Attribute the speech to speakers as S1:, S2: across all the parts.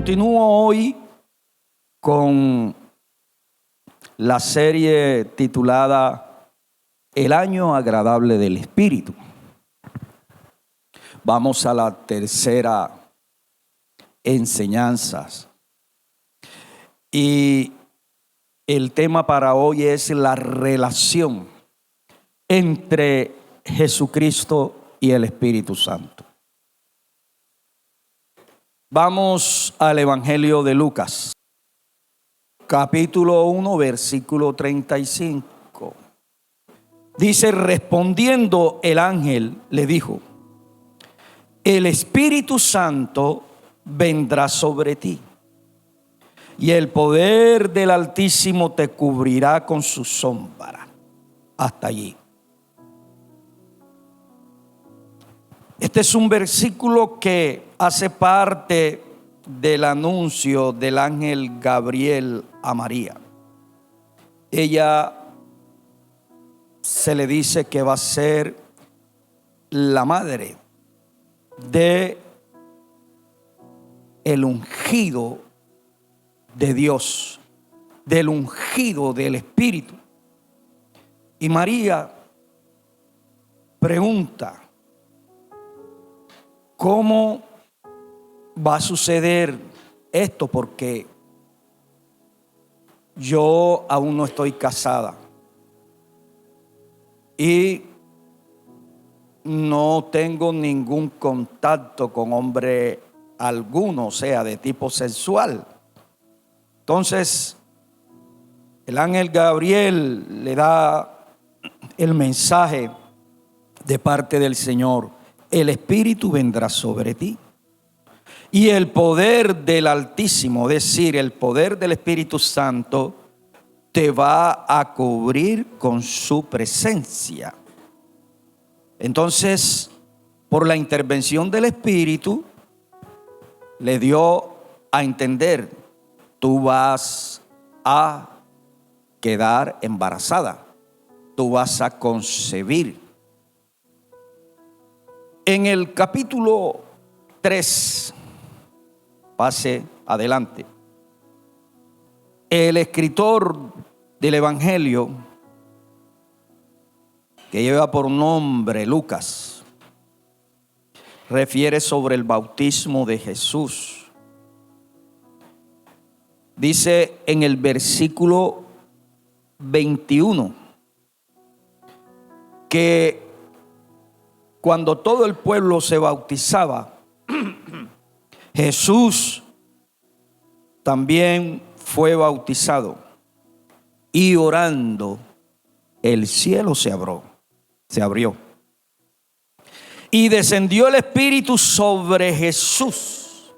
S1: Continúo hoy con la serie titulada El año agradable del Espíritu. Vamos a la tercera enseñanza. Y el tema para hoy es la relación entre Jesucristo y el Espíritu Santo. Vamos al Evangelio de Lucas, capítulo 1, versículo 35. Dice: respondiendo el ángel le dijo: el Espíritu Santo vendrá sobre ti, y el poder del Altísimo te cubrirá con su sombra. Hasta allí. Este es un versículo que hace parte del anuncio del ángel Gabriel a María. Ella se le dice que va a ser la madre de el ungido de Dios, del ungido del Espíritu. Y María pregunta: ¿cómo va a suceder esto? Porque yo aún no estoy casada y no tengo ningún contacto con hombre alguno, o sea, de tipo sexual. Entonces, el ángel Gabriel le da el mensaje de parte del Señor: el Espíritu vendrá sobre ti, y el poder del Altísimo, es decir, el poder del Espíritu Santo, te va a cubrir con su presencia. Entonces, por la intervención del Espíritu, le dio a entender: tú vas a quedar embarazada, tú vas a concebir. En el capítulo 3, pase adelante, el escritor del Evangelio, que lleva por nombre Lucas, refiere sobre el bautismo de Jesús. Dice en el versículo 21 que cuando todo el pueblo se bautizaba, Jesús también fue bautizado, y orando el cielo se abrió y descendió el Espíritu sobre Jesús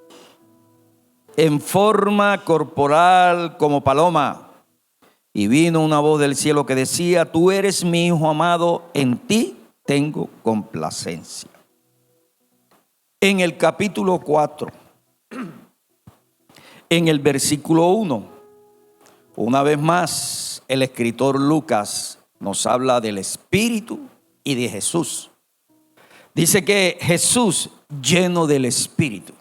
S1: en forma corporal como paloma, y vino una voz del cielo que decía: tú eres mi Hijo amado, en ti tengo complacencia. En el capítulo 4, en el versículo 1, una vez más el escritor Lucas nos habla del Espíritu y de Jesús. Dice que Jesús, lleno del Espíritu,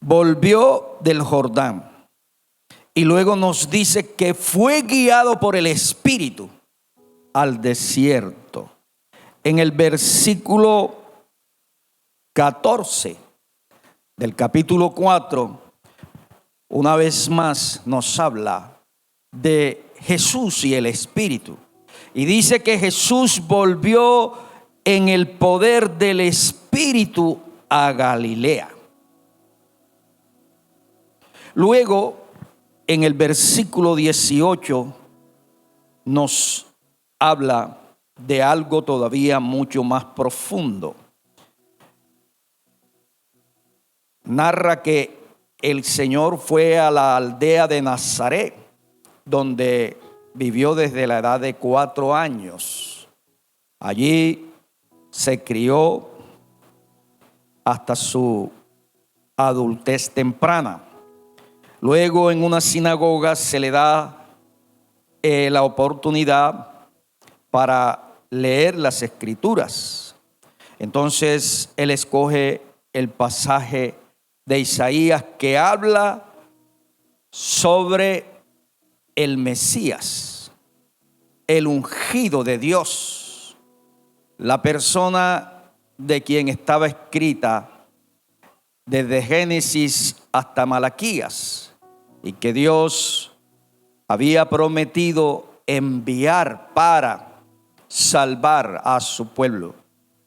S1: volvió del Jordán, y luego nos dice que fue guiado por el Espíritu al desierto. En el versículo 14 del capítulo 4, una vez más nos habla de Jesús y el Espíritu, y dice que Jesús volvió en el poder del Espíritu a Galilea. Luego, en el versículo 18 nos habla de algo todavía mucho más profundo. Narra que el Señor fue a la aldea de Nazaret, donde vivió desde la edad de 4 años. Allí se crió hasta su adultez temprana. Luego, en una sinagoga se le da la oportunidad para leer las Escrituras. Entonces él escoge el pasaje de Isaías que habla sobre el Mesías, el ungido de Dios, la persona de quien estaba escrita desde Génesis hasta Malaquías, y que Dios había prometido enviar para salvar a su pueblo,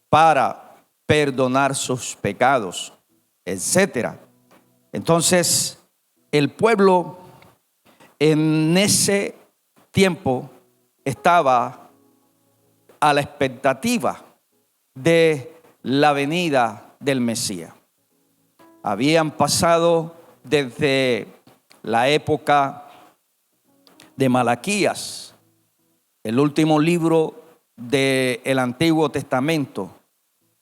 S1: para perdonar sus pecados, etc. Entonces, el pueblo en ese tiempo estaba a la expectativa de la venida del Mesías. Habían pasado desde la época de Malaquías, el último libro del Antiguo Testamento,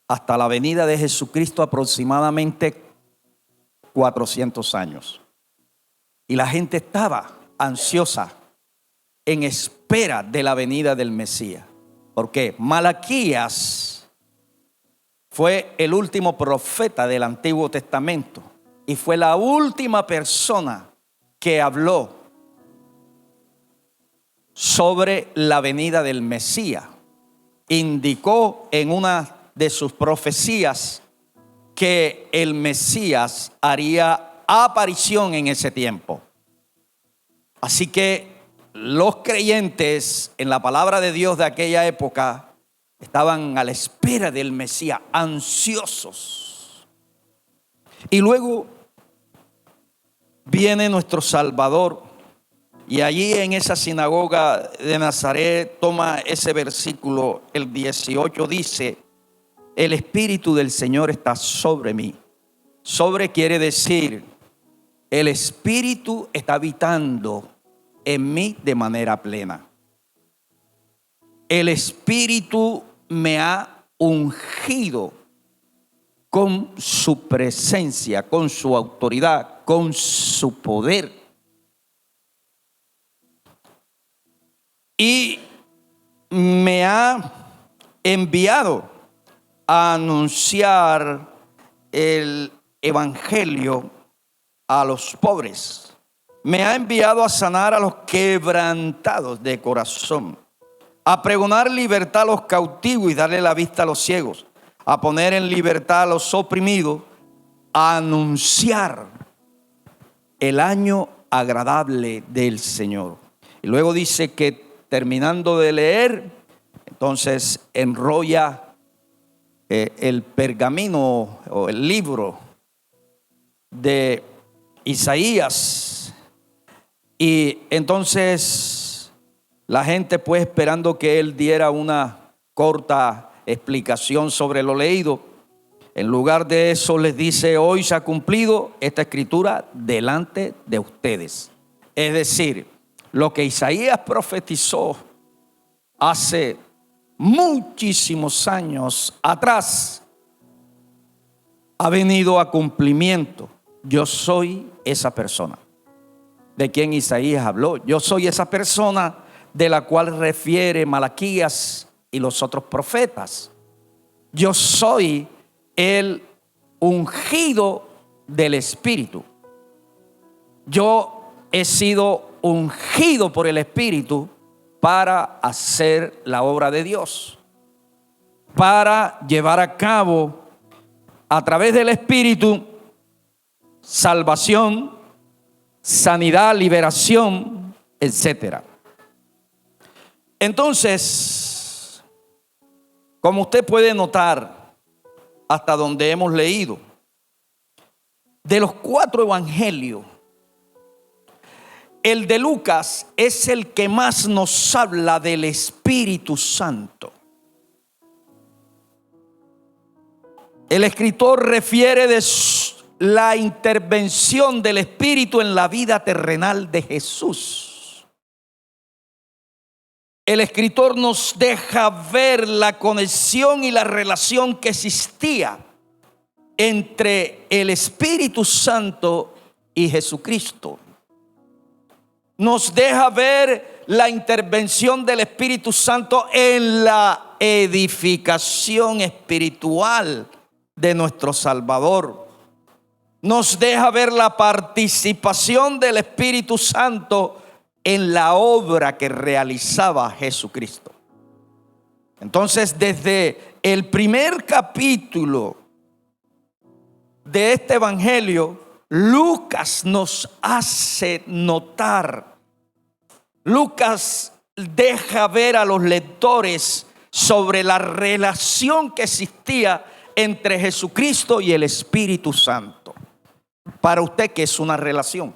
S1: hasta la venida de Jesucristo, aproximadamente 400 años. Y la gente estaba ansiosa, en espera de la venida del Mesías. Porque Malaquías fue el último profeta del Antiguo Testamento y fue la última persona que habló sobre la venida del Mesías. Indicó en una de sus profecías que el Mesías haría aparición en ese tiempo. Así que los creyentes en la palabra de Dios de aquella época estaban a la espera del Mesías, ansiosos. Y luego viene nuestro Salvador, y allí en esa sinagoga de Nazaret toma ese versículo, el 18, dice: el Espíritu del Señor está sobre mí. Sobre quiere decir, el Espíritu está habitando en mí de manera plena. El Espíritu me ha ungido con su presencia, con su autoridad, con su poder. Y me ha enviado a anunciar el evangelio a los pobres. Me ha enviado a sanar a los quebrantados de corazón, a pregonar libertad a los cautivos y darle la vista a los ciegos, a poner en libertad a los oprimidos, a anunciar el año agradable del Señor. Y luego dice que terminando de leer, entonces enrolla el pergamino o el libro de Isaías. Y entonces la gente, pues, esperando que él diera una corta explicación sobre lo leído, en lugar de eso les dice: hoy se ha cumplido esta escritura delante de ustedes. Es decir, lo que Isaías profetizó hace muchísimos años atrás ha venido a cumplimiento. Yo soy esa persona de quien Isaías habló. Yo soy esa persona de la cual refiere Malaquías y los otros profetas. Yo soy el ungido del Espíritu. Yo he sido ungido por el Espíritu para hacer la obra de Dios, para llevar a cabo a través del Espíritu salvación, sanidad, liberación, etc. Entonces, como usted puede notar, hasta donde hemos leído, de los 4 evangelios, el de Lucas es el que más nos habla del Espíritu Santo. El escritor refiere de la intervención del Espíritu en la vida terrenal de Jesús. El escritor nos deja ver la conexión y la relación que existía entre el Espíritu Santo y Jesucristo. Nos deja ver la intervención del Espíritu Santo en la edificación espiritual de nuestro Salvador. nos deja ver la participación del Espíritu Santo en la obra que realizaba Jesucristo. Entonces, desde el primer capítulo de este evangelio, Lucas nos hace notar, Lucas deja ver a los lectores sobre la relación que existía entre Jesucristo y el Espíritu Santo. Para usted, ¿qué es una relación?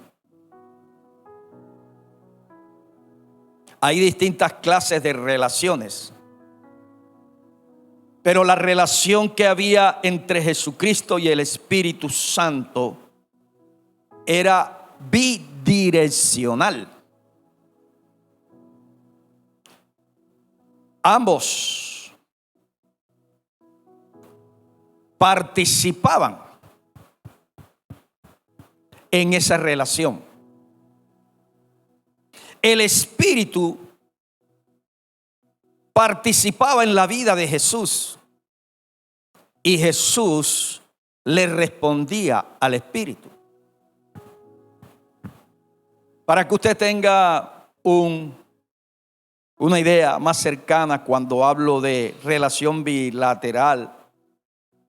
S1: Hay distintas clases de relaciones, pero la relación que había entre Jesucristo y el Espíritu Santo era bidireccional. Ambos participaban en esa relación. El Espíritu participaba en la vida de Jesús y Jesús le respondía al Espíritu. Para que usted tenga una idea más cercana, cuando hablo de relación bilateral,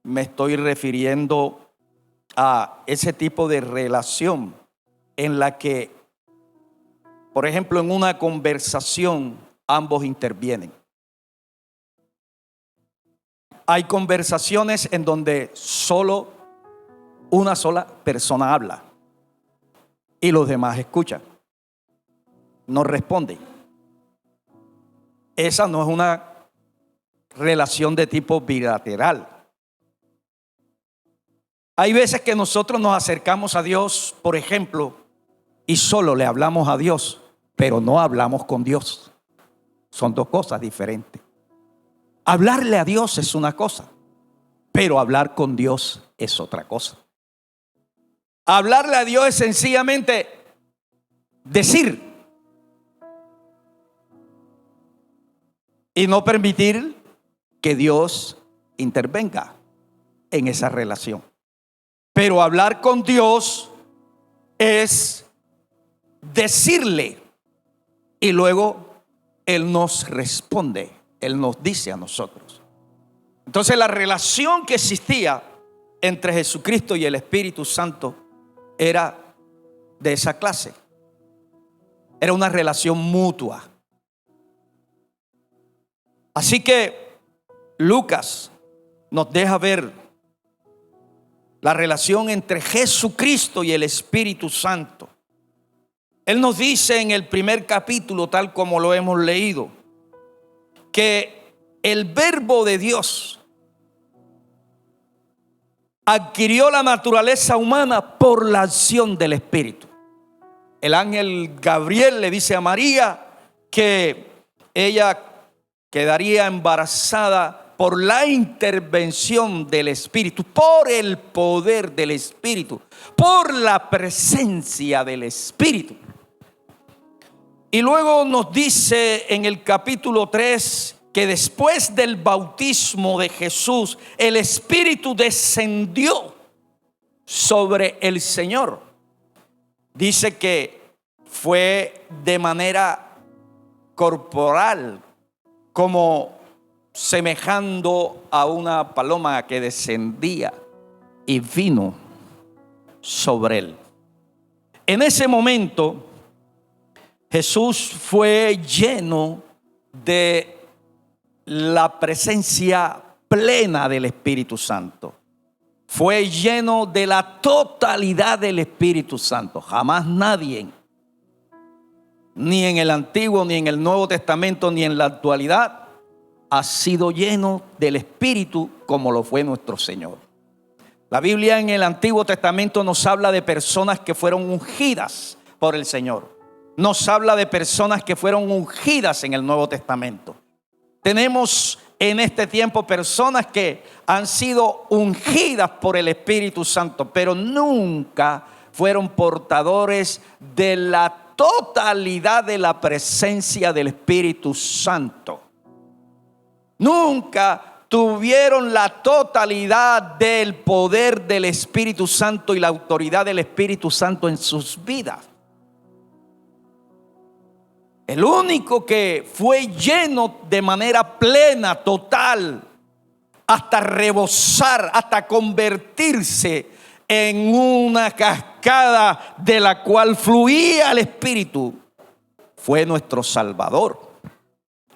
S1: me estoy refiriendo a ese tipo de relación en la que, por ejemplo, en una conversación ambos intervienen. Hay conversaciones en donde solo una sola persona habla y los demás escuchan, no responden. Esa no es una relación de tipo bilateral. Hay veces que nosotros nos acercamos a Dios, por ejemplo, y solo le hablamos a Dios, pero no hablamos con Dios. Son dos cosas diferentes. Hablarle a Dios es una cosa, pero hablar con Dios es otra cosa. Hablarle a Dios es sencillamente decir y no permitir que Dios intervenga en esa relación. Pero hablar con Dios es decirle y luego Él nos responde, Él nos dice a nosotros. Entonces la relación que existía entre Jesucristo y el Espíritu Santo era de esa clase. Era una relación mutua. Así que Lucas nos deja ver la relación entre Jesucristo y el Espíritu Santo. Él nos dice en el primer capítulo, tal como lo hemos leído, que el Verbo de Dios adquirió la naturaleza humana por la acción del Espíritu. El ángel Gabriel le dice a María que ella quedaría embarazada por la intervención del Espíritu, por el poder del Espíritu, por la presencia del Espíritu. Y luego nos dice en el capítulo 3 que después del bautismo de Jesús, el Espíritu descendió sobre el Señor. Dice que fue de manera corporal, como semejando a una paloma que descendía y vino sobre él. En ese momento, Jesús fue lleno de la presencia plena del Espíritu Santo. Fue lleno de la totalidad del Espíritu Santo. Jamás nadie, ni en el Antiguo, ni en el Nuevo Testamento, ni en la actualidad, ha sido lleno del Espíritu como lo fue nuestro Señor. La Biblia en el Antiguo Testamento nos habla de personas que fueron ungidas por el Señor. Nos habla de personas que fueron ungidas en el Nuevo Testamento. Tenemos en este tiempo personas que han sido ungidas por el Espíritu Santo, pero nunca fueron portadores de la totalidad de la presencia del Espíritu Santo. Nunca tuvieron la totalidad del poder del Espíritu Santo y la autoridad del Espíritu Santo en sus vidas. El único que fue lleno de manera plena, total, hasta rebosar, hasta convertirse en una cascada de la cual fluía el Espíritu, fue nuestro Salvador,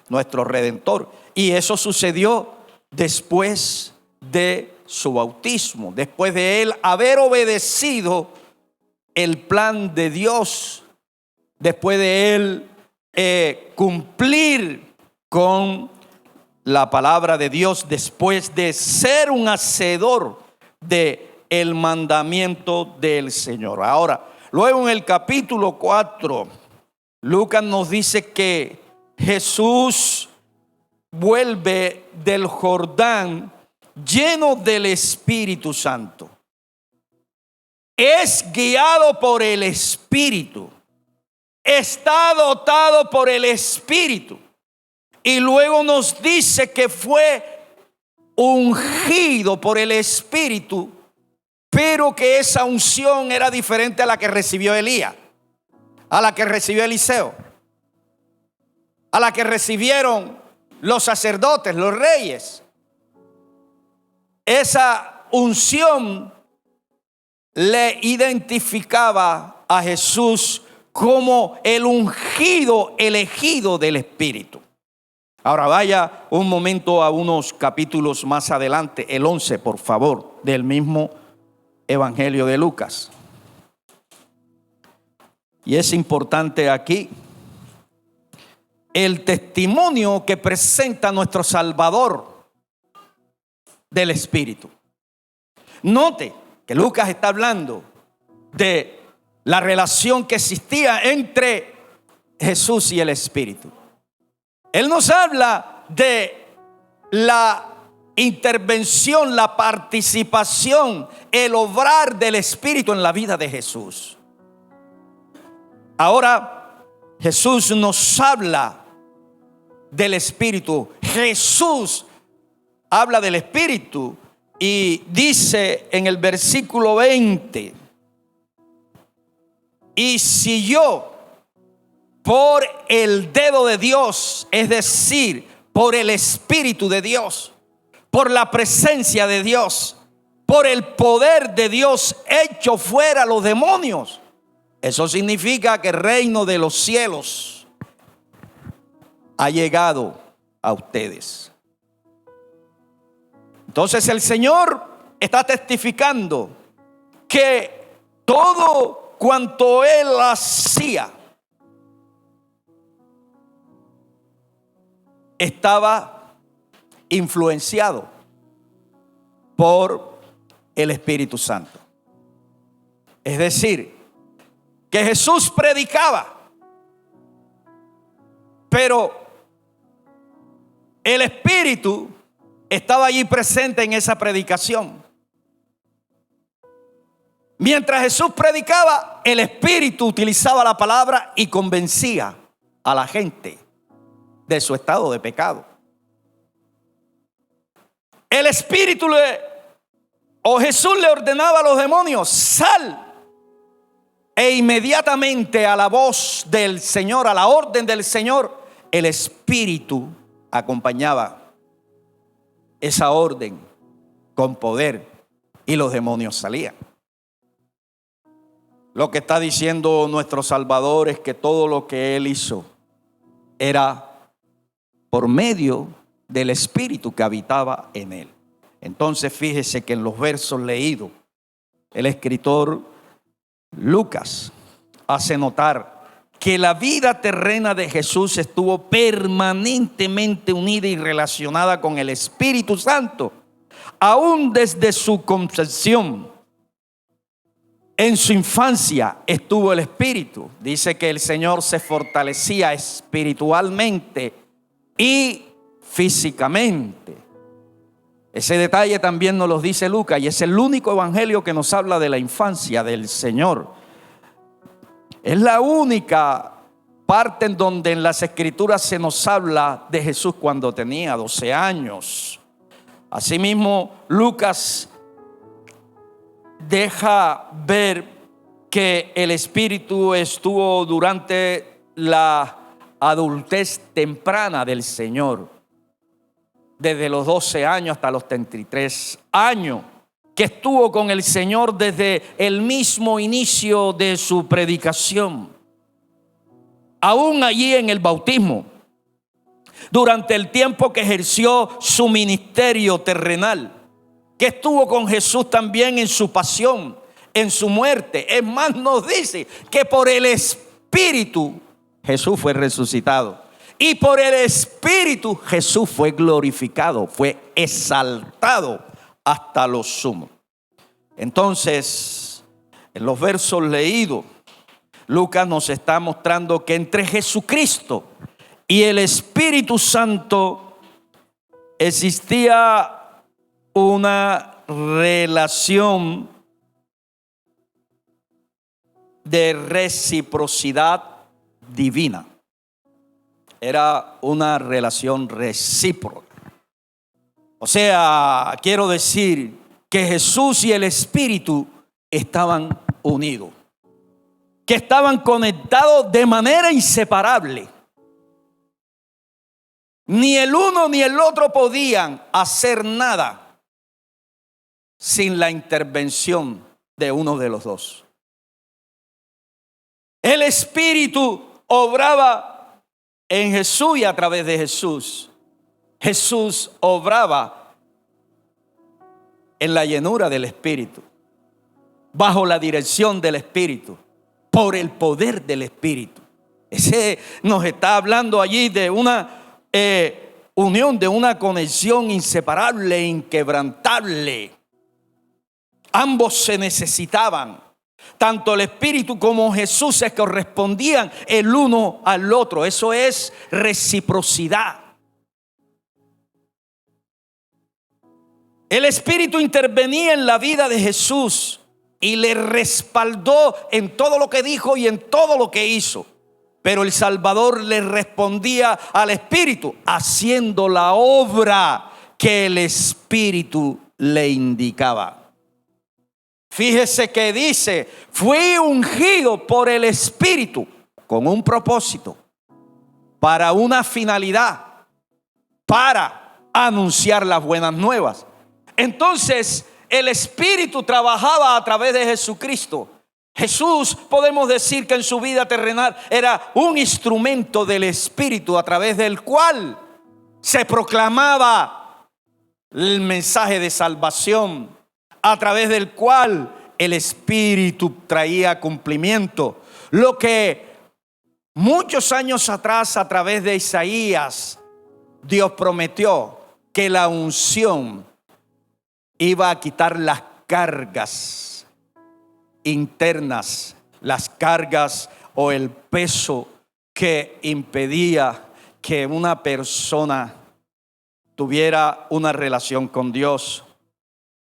S1: nuestro Redentor. Y eso sucedió después de su bautismo, después de él haber obedecido el plan de Dios, después de él cumplir con la palabra de Dios, después de ser un hacedor de el mandamiento del Señor. Ahora, luego en el capítulo 4, Lucas nos dice que Jesús vuelve del Jordán lleno del Espíritu Santo. Es guiado por el Espíritu. Está dotado por el Espíritu. Y luego nos dice que fue ungido por el Espíritu, pero que esa unción era diferente a la que recibió Elías, a la que recibió Eliseo, a la que recibieron los sacerdotes, los reyes. Esa unción le identificaba a Jesús como el ungido, elegido del Espíritu. Ahora vaya un momento a unos capítulos más adelante, el 11, por favor, del mismo Evangelio de Lucas. Y es importante aquí el testimonio que presenta nuestro Salvador del Espíritu. Note que Lucas está hablando de la relación que existía entre Jesús y el Espíritu. Él nos habla de la intervención, la participación, el obrar del Espíritu en la vida de Jesús. Ahora Jesús nos habla del Espíritu. Jesús habla del Espíritu y dice en el versículo 20: y si yo, por el dedo de Dios, es decir, por el Espíritu de Dios, por la presencia de Dios, por el poder de Dios, echo fuera los demonios, eso significa que el reino de los cielos ha llegado a ustedes. Entonces el Señor está testificando que todo cuanto Él hacía estaba influenciado por el Espíritu Santo. Es decir, que Jesús predicaba, pero el Espíritu estaba allí presente en esa predicación. Mientras Jesús predicaba, el Espíritu utilizaba la palabra y convencía a la gente de su estado de pecado. El Espíritu Jesús le ordenaba a los demonios: sal. E inmediatamente a la voz del Señor, a la orden del Señor, el Espíritu acompañaba esa orden con poder y los demonios salían. Lo que está diciendo nuestro Salvador es que todo lo que Él hizo era por medio del Espíritu que habitaba en Él. Entonces fíjese que en los versos leídos, el escritor Lucas hace notar que la vida terrena de Jesús estuvo permanentemente unida y relacionada con el Espíritu Santo, aún desde su concepción. En su infancia estuvo el Espíritu. Dice que el Señor se fortalecía espiritualmente y físicamente. Ese detalle también nos lo dice Lucas, y es el único evangelio que nos habla de la infancia del Señor. Es la única parte en donde en las Escrituras se nos habla de Jesús cuando tenía 12 años. Asimismo, Lucas deja ver que el Espíritu estuvo durante la adultez temprana del Señor, desde los 12 años hasta los 33 años, que estuvo con el Señor desde el mismo inicio de su predicación, aún allí en el bautismo, durante el tiempo que ejerció su ministerio terrenal, que estuvo con Jesús también en su pasión, en su muerte. Es más, nos dice que por el Espíritu Jesús fue resucitado. Y por el Espíritu Jesús fue glorificado, fue exaltado hasta lo sumo. Entonces, en los versos leídos, Lucas nos está mostrando que entre Jesucristo y el Espíritu Santo existía una relación de reciprocidad divina. Era una relación recíproca. O sea, quiero decir que Jesús y el Espíritu estaban unidos, que estaban conectados de manera inseparable. Ni el uno ni el otro podían hacer nada sin la intervención de uno de los dos. El Espíritu obraba en Jesús y a través de Jesús. Jesús obraba en la llenura del Espíritu, bajo la dirección del Espíritu, por el poder del Espíritu. Ese nos está hablando allí de una unión, de una conexión inseparable e inquebrantable. Ambos se necesitaban. Tanto el Espíritu como Jesús se correspondían el uno al otro. Eso es reciprocidad. El Espíritu intervenía en la vida de Jesús y le respaldó en todo lo que dijo y en todo lo que hizo. Pero el Salvador le respondía al Espíritu haciendo la obra que el Espíritu le indicaba. Fíjese que dice, fui ungido por el Espíritu con un propósito, para una finalidad, para anunciar las buenas nuevas. Entonces, el Espíritu trabajaba a través de Jesucristo. Jesús, podemos decir que en su vida terrenal era un instrumento del Espíritu a través del cual se proclamaba el mensaje de salvación, a través del cual el Espíritu traía cumplimiento. Lo que muchos años atrás, a través de Isaías, Dios prometió que la unción iba a quitar las cargas internas, las cargas o el peso que impedía que una persona tuviera una relación con Dios.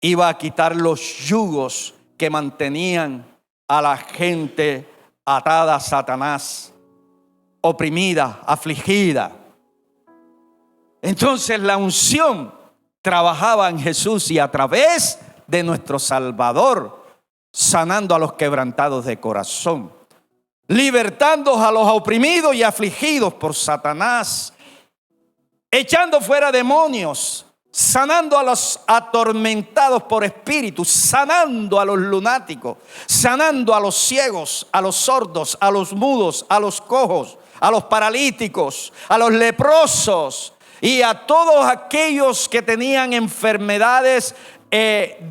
S1: Iba a quitar los yugos que mantenían a la gente atada a Satanás, oprimida, afligida. Entonces la unción trabajaba en Jesús y a través de nuestro Salvador, sanando a los quebrantados de corazón, libertando a los oprimidos y afligidos por Satanás, echando fuera demonios, sanando a los atormentados por espíritus, sanando a los lunáticos, sanando a los ciegos, a los sordos, a los mudos, a los cojos, a los paralíticos, a los leprosos y a todos aquellos que tenían enfermedades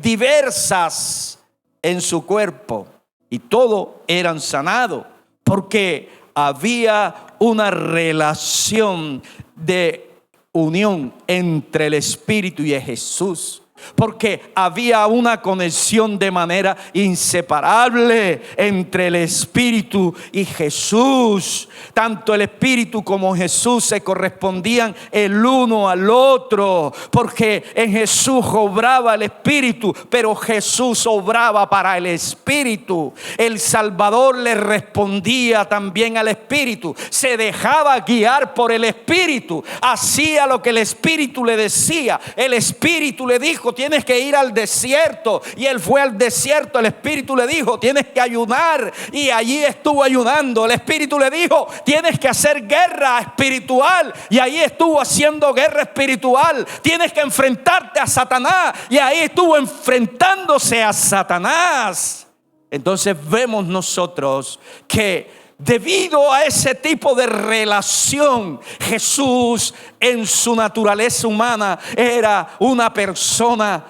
S1: diversas en su cuerpo. Y todos eran sanados porque había una relación de unión entre el Espíritu y Jesús. porque había una conexión de manera inseparable entre el Espíritu y Jesús. Tanto el Espíritu como Jesús se correspondían el uno al otro, porque en Jesús obraba el Espíritu, pero Jesús obraba para el Espíritu. El Salvador le respondía también al Espíritu, se dejaba guiar por el Espíritu, hacía lo que el Espíritu le decía. El Espíritu le dijo: tienes que ir al desierto, y él fue al desierto. El Espíritu le dijo: tienes que ayunar, y allí estuvo ayunando. El Espíritu le dijo: tienes que hacer guerra espiritual, y ahí estuvo haciendo guerra espiritual. Tienes que enfrentarte a Satanás, y ahí estuvo enfrentándose a Satanás. Entonces vemos nosotros que debido a ese tipo de relación, Jesús en su naturaleza humana era una persona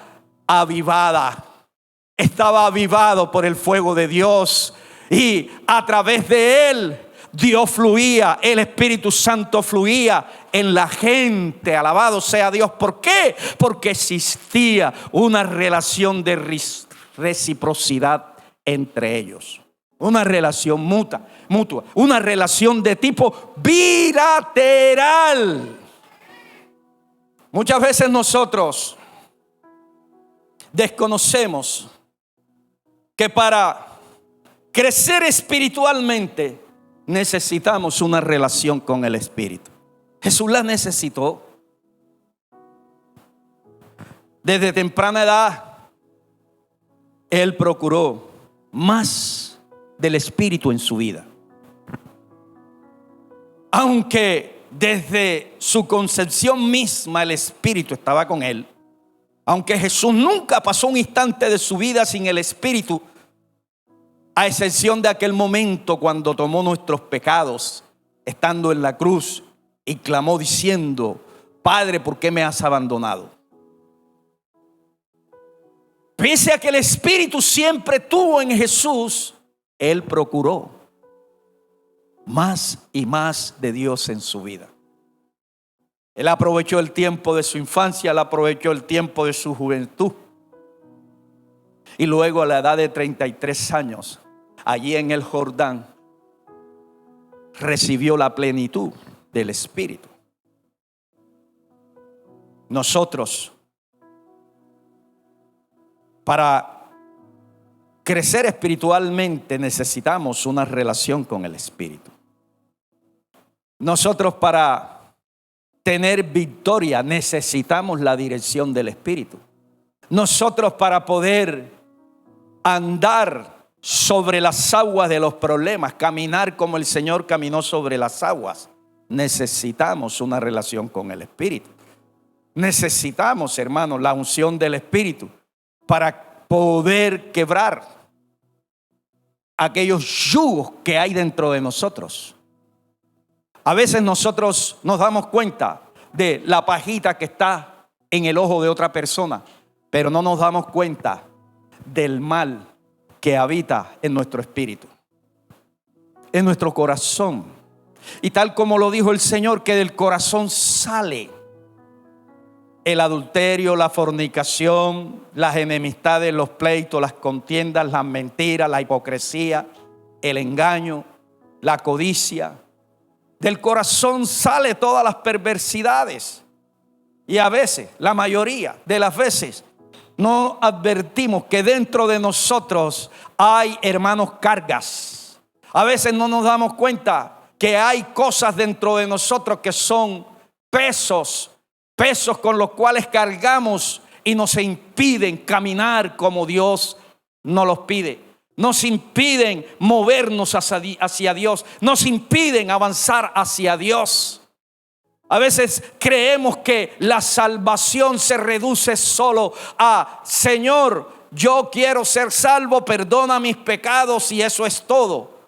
S1: avivada. Estaba avivado por el fuego de Dios, y a través de él Dios fluía, el Espíritu Santo fluía en la gente. Alabado sea Dios. ¿Por qué? Porque existía una relación de reciprocidad entre ellos. Una relación mutua, una relación de tipo bilateral. Muchas veces nosotros desconocemos que para crecer espiritualmente necesitamos una relación con el Espíritu. Jesús la necesitó. Desde temprana edad él procuró más del Espíritu en su vida. Aunque desde su concepción misma el Espíritu estaba con él, aunque Jesús nunca pasó un instante de su vida sin el Espíritu, a excepción de aquel momento cuando tomó nuestros pecados estando en la cruz y clamó diciendo: Padre, ¿por qué me has abandonado? Pese a que el Espíritu siempre tuvo en Jesús, él procuró más y más de Dios en su vida. Él aprovechó el tiempo de su infancia, él aprovechó el tiempo de su juventud, y luego a la edad de 33 años, allí en el Jordán, recibió la plenitud del Espíritu. Nosotros, para crecer espiritualmente, necesitamos una relación con el Espíritu. Nosotros, para tener victoria, necesitamos la dirección del Espíritu. Nosotros, para poder andar sobre las aguas de los problemas, caminar como el Señor caminó sobre las aguas, necesitamos una relación con el Espíritu. Necesitamos, hermanos, la unción del Espíritu para poder quebrar aquellos yugos que hay dentro de nosotros. A veces nosotros nos damos cuenta de la pajita que está en el ojo de otra persona, pero no nos damos cuenta del mal que habita en nuestro espíritu, en nuestro corazón. Y tal como lo dijo el Señor, que del corazón sale el adulterio, la fornicación, las enemistades, los pleitos, las contiendas, las mentiras, la hipocresía, el engaño, la codicia. Del corazón sale todas las perversidades. Y a veces, la mayoría de las veces, no advertimos que dentro de nosotros hay, hermanos, cargas. A veces no nos damos cuenta que hay cosas dentro de nosotros que son pesos con los cuales cargamos y nos impiden caminar como Dios nos los pide. Nos impiden movernos hacia Dios. Nos impiden avanzar hacia Dios. A veces creemos que la salvación se reduce solo a: Señor, yo quiero ser salvo, perdona mis pecados, y eso es todo.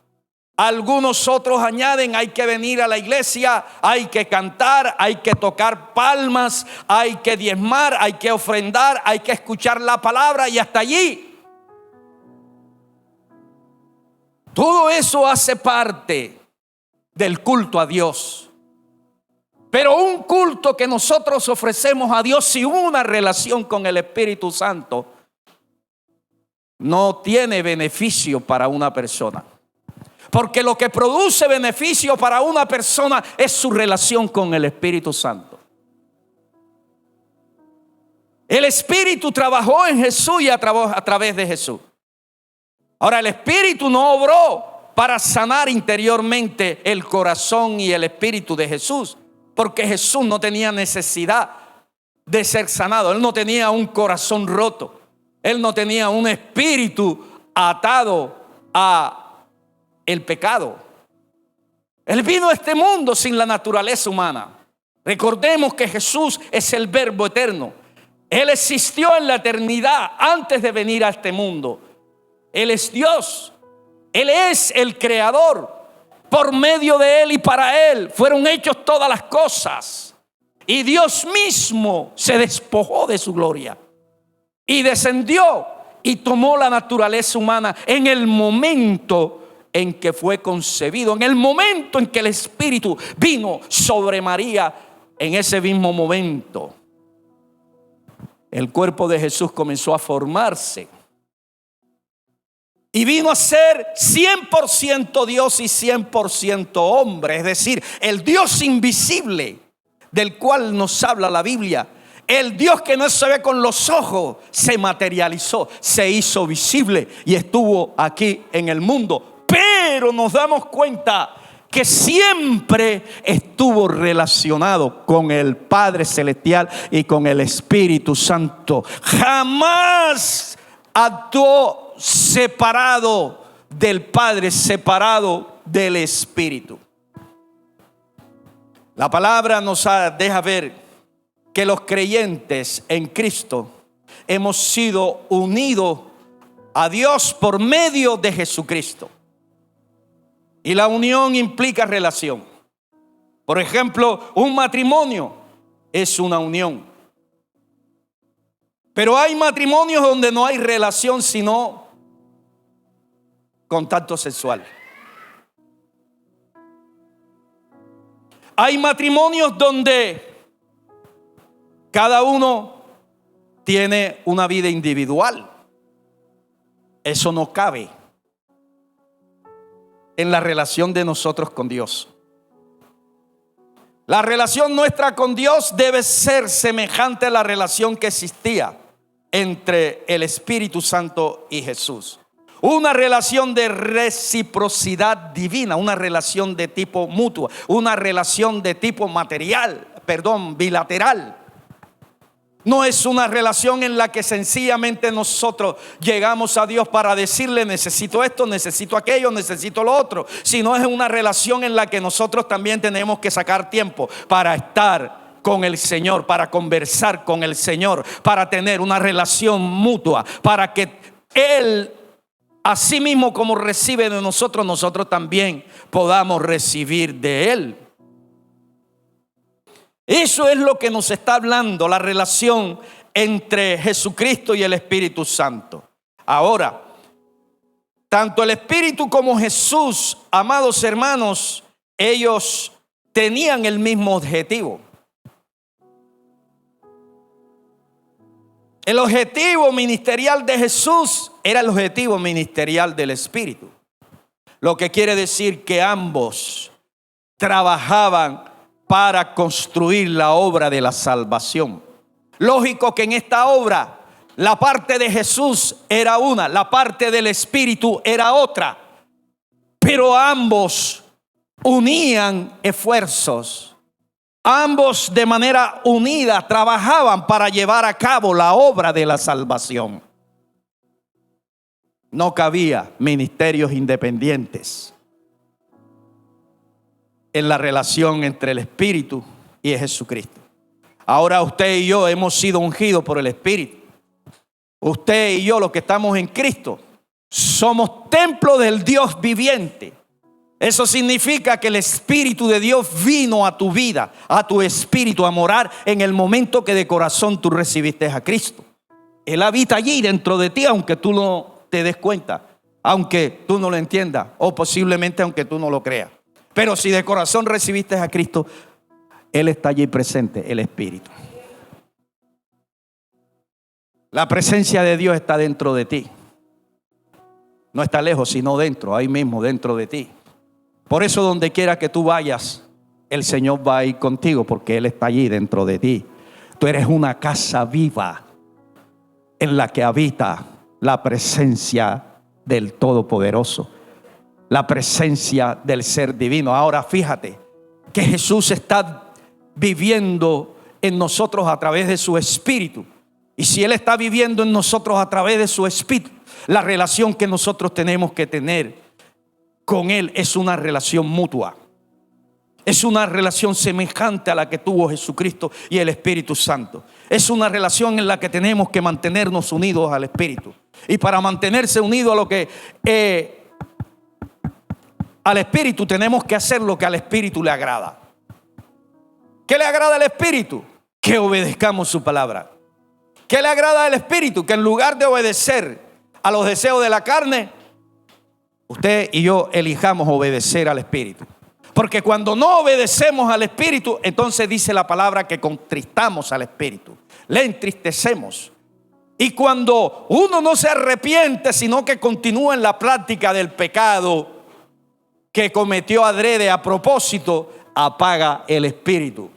S1: Algunos otros añaden: hay que venir a la iglesia, hay que cantar, hay que tocar palmas, hay que diezmar, hay que ofrendar, hay que escuchar la palabra, y hasta allí. Todo eso hace parte del culto a Dios. Pero un culto que nosotros ofrecemos a Dios sin una relación con el Espíritu Santo no tiene beneficio para una persona. Porque lo que produce beneficio para una persona es su relación con el Espíritu Santo. El Espíritu trabajó en Jesús y a través de Jesús. Ahora, el Espíritu no obró para sanar interiormente el corazón y el espíritu de Jesús, porque Jesús no tenía necesidad de ser sanado. Él no tenía un corazón roto. Él no tenía un espíritu atado a el pecado. Él vino a este mundo sin la naturaleza humana. Recordemos que Jesús es el Verbo eterno. Él existió en la eternidad antes de venir a este mundo. Él es Dios. Él es el creador. Por medio de Él y para Él fueron hechas todas las cosas. Y Dios mismo se despojó de su gloria y descendió y tomó la naturaleza humana en el momento en que fue concebido, en el momento en que el Espíritu vino sobre María. En ese mismo momento el cuerpo de Jesús comenzó a formarse y vino a ser 100% Dios y 100% hombre. Es decir, el Dios invisible del cual nos habla la Biblia, el Dios que no se ve con los ojos, se materializó, se hizo visible y estuvo aquí en el mundo. Pero nos damos cuenta que siempre estuvo relacionado con el Padre Celestial y con el Espíritu Santo. Jamás actuó separado del Padre, separado del Espíritu. La palabra nos deja ver que los creyentes en Cristo hemos sido unidos a Dios por medio de Jesucristo. Y la unión implica relación. Por ejemplo, un matrimonio es una unión. Pero hay matrimonios donde no hay relación sino contacto sexual. Hay matrimonios donde cada uno tiene una vida individual. Eso no cabe en la relación de nosotros con Dios. La relación nuestra con Dios debe ser semejante a la relación que existía entre el Espíritu Santo y Jesús. Una relación de reciprocidad divina, una relación de tipo mutuo, una relación de tipo bilateral. No es una relación en la que sencillamente nosotros llegamos a Dios para decirle necesito esto, necesito aquello, necesito lo otro, sino es una relación en la que nosotros también tenemos que sacar tiempo para estar con el Señor, para conversar con el Señor, para tener una relación mutua, para que Él, así mismo como recibe de nosotros, nosotros también podamos recibir de Él. Eso es lo que nos está hablando la relación entre Jesucristo y el Espíritu Santo. Ahora, tanto el Espíritu como Jesús, amados hermanos, ellos tenían el mismo objetivo. El objetivo ministerial de Jesús era el objetivo ministerial del Espíritu. Lo que quiere decir que ambos trabajaban para construir la obra de la salvación. Lógico que en esta obra la parte de Jesús era una, la parte del Espíritu era otra, pero ambos unían esfuerzos. Ambos de manera unida trabajaban para llevar a cabo la obra de la salvación. No cabía ministerios independientes en la relación entre el Espíritu y Jesucristo. Ahora usted y yo hemos sido ungidos por el Espíritu. Usted y yo, los que estamos en Cristo, somos templo del Dios viviente. Eso significa que el Espíritu de Dios vino a tu vida, a tu espíritu, a morar en el momento que de corazón tú recibiste a Cristo. Él habita allí dentro de ti, aunque tú no te des cuenta, aunque tú no lo entiendas o posiblemente aunque tú no lo creas. Pero si de corazón recibiste a Cristo, Él está allí presente, el Espíritu. La presencia de Dios está dentro de ti. No está lejos, sino dentro, ahí mismo, dentro de ti. Por eso donde quiera que tú vayas, el Señor va a ir contigo, porque Él está allí dentro de ti. Tú eres una casa viva en la que habita la presencia del Todopoderoso, la presencia del Ser Divino. Ahora fíjate que Jesús está viviendo en nosotros a través de su Espíritu. Y si Él está viviendo en nosotros a través de su Espíritu, la relación que nosotros tenemos que tener con Él es una relación mutua. Es una relación semejante a la que tuvo Jesucristo y el Espíritu Santo. Es una relación en la que tenemos que mantenernos unidos al Espíritu. Y para mantenerse unidos a lo que al Espíritu, tenemos que hacer lo que al Espíritu le agrada. ¿Qué le agrada al Espíritu? Que obedezcamos su palabra. ¿Qué le agrada al Espíritu? Que en lugar de obedecer a los deseos de la carne, usted y yo elijamos obedecer al Espíritu. Porque cuando no obedecemos al Espíritu, entonces dice la palabra que contristamos al Espíritu, le entristecemos. Y cuando uno no se arrepiente, sino que continúa en la práctica del pecado que cometió adrede a propósito, apaga el Espíritu.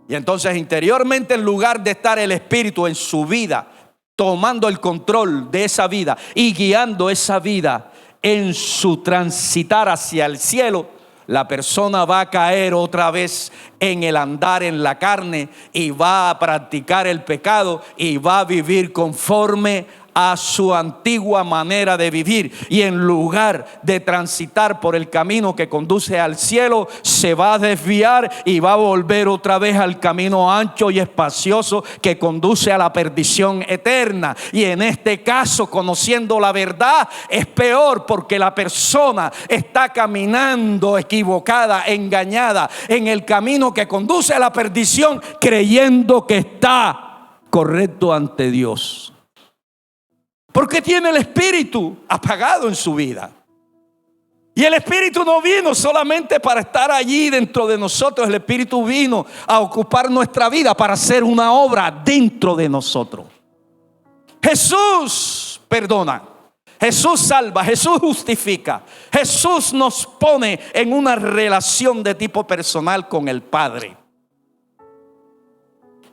S1: Y entonces interiormente, en lugar de estar el Espíritu en su vida, tomando el control de esa vida y guiando esa vida en su transitar hacia el cielo, la persona va a caer otra vez en el andar en la carne y va a practicar el pecado y va a vivir conforme a su antigua manera de vivir. Y en lugar de transitar por el camino que conduce al cielo, se va a desviar y va a volver otra vez al camino ancho y espacioso que conduce a la perdición eterna. Y en este caso, conociendo la verdad, es peor, porque la persona está caminando equivocada, engañada en el camino que conduce a la perdición, creyendo que está correcto ante Dios. Porque tiene el Espíritu apagado en su vida. Y el Espíritu no vino solamente para estar allí dentro de nosotros. El Espíritu vino a ocupar nuestra vida para hacer una obra dentro de nosotros. Jesús perdona, Jesús salva, Jesús justifica. Jesús nos pone en una relación de tipo personal con el Padre.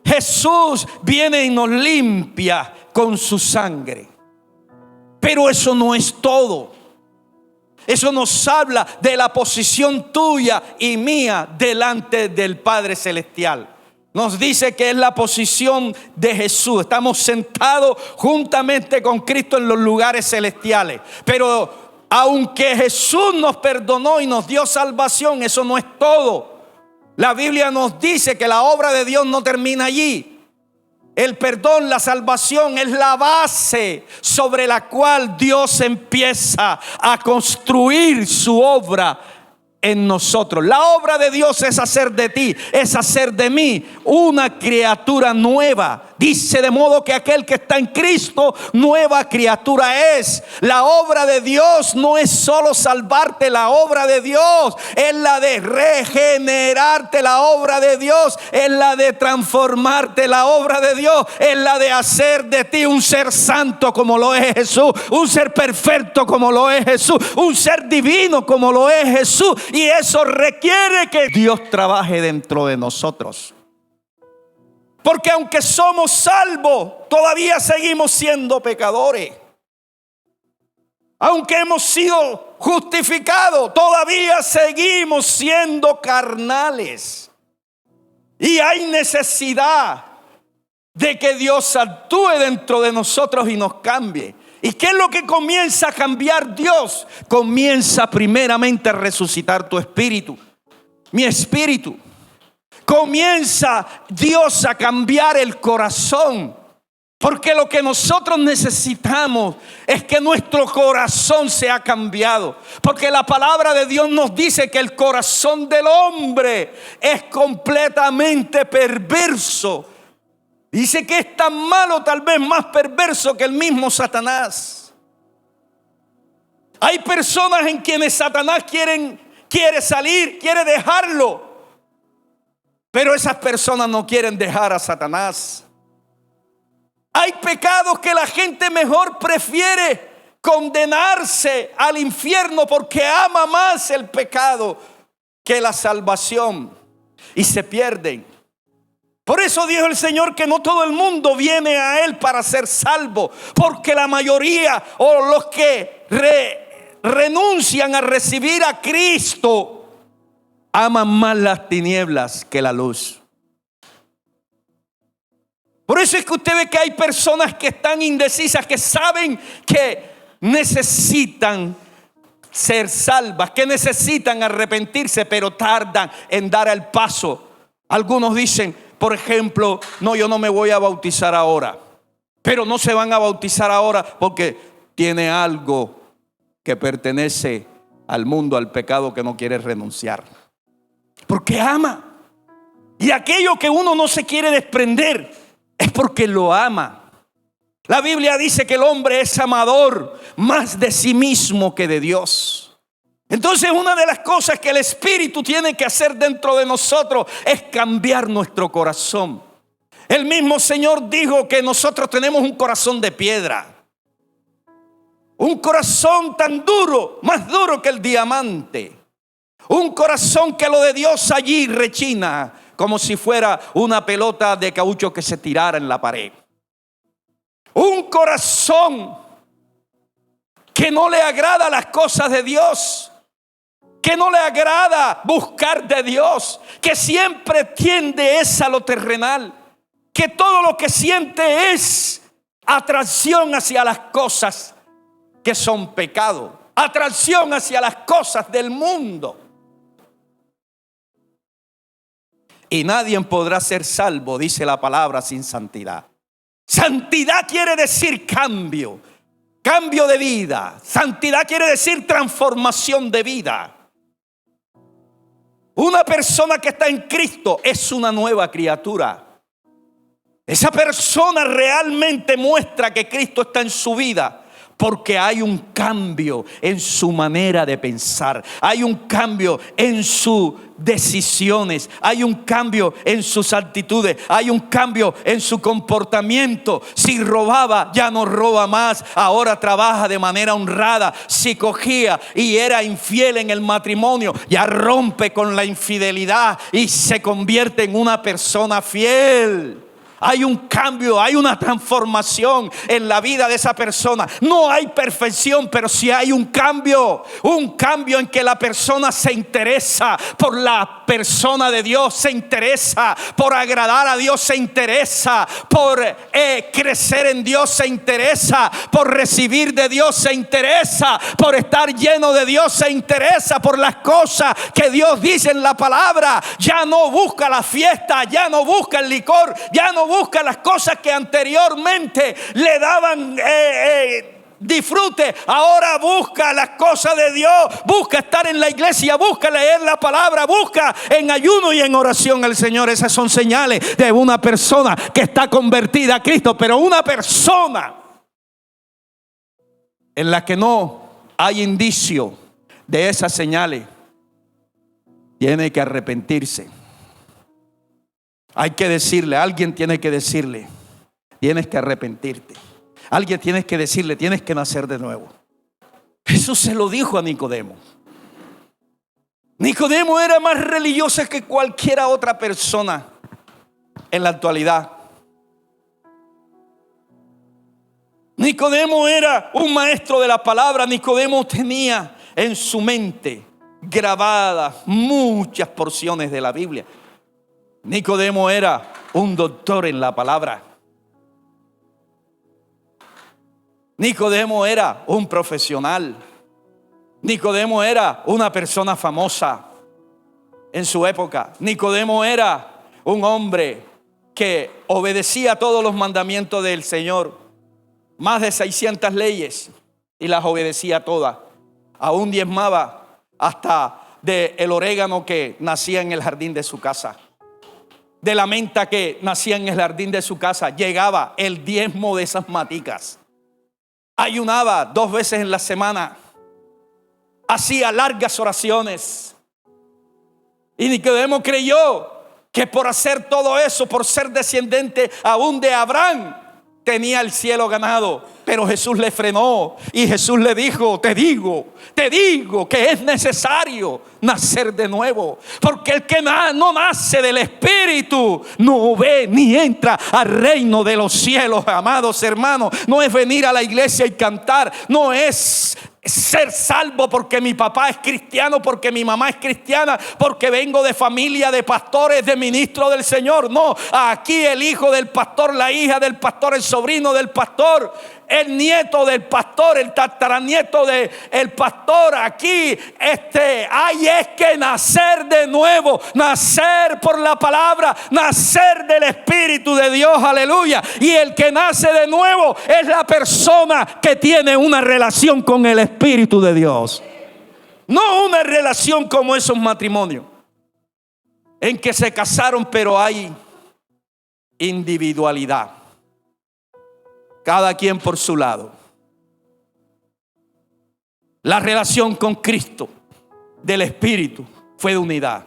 S1: Jesús viene y nos limpia con su sangre. Pero eso no es todo. Eso nos habla de la posición tuya y mía delante del Padre Celestial. Nos dice que es la posición de Jesús. Estamos sentados juntamente con Cristo en los lugares celestiales. Pero aunque Jesús nos perdonó y nos dio salvación, eso no es todo. La Biblia nos dice que la obra de Dios no termina allí. El perdón, la salvación es la base sobre la cual Dios empieza a construir su obra en nosotros. La obra de Dios es hacer de ti, es hacer de mí una criatura nueva. Dice: de modo que aquel que está en Cristo, nueva criatura es. La obra de Dios no es solo salvarte, la obra de Dios es la de regenerarte, la obra de Dios es la de transformarte, la obra de Dios es la de hacer de ti un ser santo como lo es Jesús, un ser perfecto como lo es Jesús, un ser divino como lo es Jesús. Y eso requiere que Dios trabaje dentro de nosotros. Porque aunque somos salvos, todavía seguimos siendo pecadores. Aunque hemos sido justificados, todavía seguimos siendo carnales. Y hay necesidad de que Dios actúe dentro de nosotros y nos cambie. ¿Y qué es lo que comienza a cambiar Dios? Comienza primeramente a resucitar tu espíritu, mi espíritu. Comienza Dios a cambiar el corazón. Porque lo que nosotros necesitamos es que nuestro corazón sea cambiado. Porque la palabra de Dios nos dice que el corazón del hombre es completamente perverso. Dice que es tan malo, tal vez más perverso que el mismo Satanás. Hay personas en quienes Satanás quiere salir, quiere dejarlo. Pero esas personas no quieren dejar a Satanás. Hay pecados que la gente mejor prefiere condenarse al infierno porque ama más el pecado que la salvación, y se pierden. Por eso dijo el Señor que no todo el mundo viene a Él para ser salvo, porque la mayoría o los que renuncian a recibir a Cristo aman más las tinieblas que la luz. Por eso es que usted ve que hay personas que están indecisas, que saben que necesitan ser salvas, que necesitan arrepentirse, pero tardan en dar el paso. Algunos dicen, por ejemplo, no, yo no me voy a bautizar ahora. Pero no se van a bautizar ahora porque tiene algo que pertenece al mundo, al pecado, que no quiere renunciar. Porque ama. Y aquello que uno no se quiere desprender es porque lo ama. La Biblia dice que el hombre es amador más de sí mismo que de Dios. Entonces, una de las cosas que el Espíritu tiene que hacer dentro de nosotros es cambiar nuestro corazón. El mismo Señor dijo que nosotros tenemos un corazón de piedra. Un corazón tan duro, más duro que el diamante. Un corazón que lo de Dios allí rechina como si fuera una pelota de caucho que se tirara en la pared. Un corazón que no le agrada las cosas de Dios, que no le agrada buscar de Dios, que siempre tiende es a lo terrenal, que todo lo que siente es atracción hacia las cosas que son pecado, atracción hacia las cosas del mundo. Y nadie podrá ser salvo, dice la palabra, sin santidad. Santidad quiere decir cambio, cambio de vida. Santidad quiere decir transformación de vida. Una persona que está en Cristo es una nueva criatura. Esa persona realmente muestra que Cristo está en su vida, porque hay un cambio en su manera de pensar, hay un cambio en sus decisiones, hay un cambio en sus actitudes, hay un cambio en su comportamiento. Si robaba, ya no roba más, ahora trabaja de manera honrada. Si cogía y era infiel en el matrimonio, ya rompe con la infidelidad y se convierte en una persona fiel. Hay un cambio, hay una transformación en la vida de esa persona. No hay perfección, pero sí hay un cambio en que la persona se interesa por la persona de Dios, se interesa por agradar a Dios, se interesa por crecer en Dios, se interesa por recibir de Dios, se interesa por estar lleno de Dios, se interesa por las cosas que Dios dice en la palabra. Ya no busca la fiesta, ya no busca el licor, ya no busca las cosas que anteriormente le daban disfrute. Ahora busca las cosas de Dios, busca estar en la iglesia, busca leer la palabra, busca en ayuno y en oración al Señor. Esas son señales de una persona que está convertida a Cristo. Pero una persona en la que no hay indicio de esas señales tiene que arrepentirse. Hay que decirle, alguien tiene que decirle, tienes que arrepentirte. Alguien tiene que decirle, tienes que nacer de nuevo. Jesús se lo dijo a Nicodemo. Nicodemo era más religioso que cualquier otra persona en la actualidad. Nicodemo era un maestro de la palabra. Nicodemo tenía en su mente grabadas muchas porciones de la Biblia. Nicodemo era un doctor en la palabra. Nicodemo era un profesional. Nicodemo era una persona famosa en su época. Nicodemo era un hombre que obedecía todos los mandamientos del Señor. Más de 600 leyes y las obedecía todas. Aún diezmaba hasta del orégano que nacía en el jardín de su casa. De la menta que nacía en el jardín de su casa, llegaba el diezmo de esas maticas. Ayunaba 2 veces en la semana. Hacía largas oraciones. Y Nicodemo creyó que por hacer todo eso, por ser descendiente aún de Abraham, tenía el cielo ganado. Pero Jesús le frenó y Jesús le dijo: te digo que es necesario nacer de nuevo, porque el que no nace del Espíritu no ve ni entra al reino de los cielos. Amados hermanos, no es venir a la iglesia y cantar, no es ser salvo porque mi papá es cristiano, porque mi mamá es cristiana, porque vengo de familia de pastores, de ministros del Señor. No, aquí el hijo del pastor, la hija del pastor, el sobrino del pastor, el nieto del pastor, el tataranieto del pastor, aquí hay es que nacer de nuevo, nacer por la palabra, nacer del Espíritu de Dios, aleluya. Y el que nace de nuevo es la persona que tiene una relación con el Espíritu de Dios, no una relación como esos matrimonios en que se casaron pero hay individualidad, cada quien por su lado. La relación con Cristo del Espíritu fue de unidad.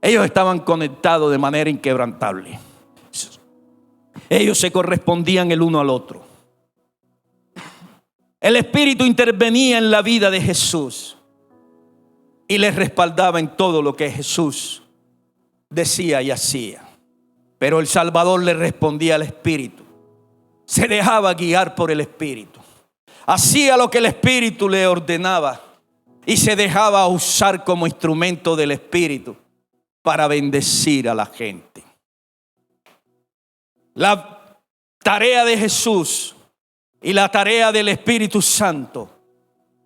S1: Ellos estaban conectados de manera inquebrantable. Ellos se correspondían el uno al otro. El Espíritu intervenía en la vida de Jesús y les respaldaba en todo lo que Jesús decía y hacía. Pero el Salvador le respondía al Espíritu. Se dejaba guiar por el Espíritu. Hacía lo que el Espíritu le ordenaba y se dejaba usar como instrumento del Espíritu para bendecir a la gente. La tarea de Jesús y la tarea del Espíritu Santo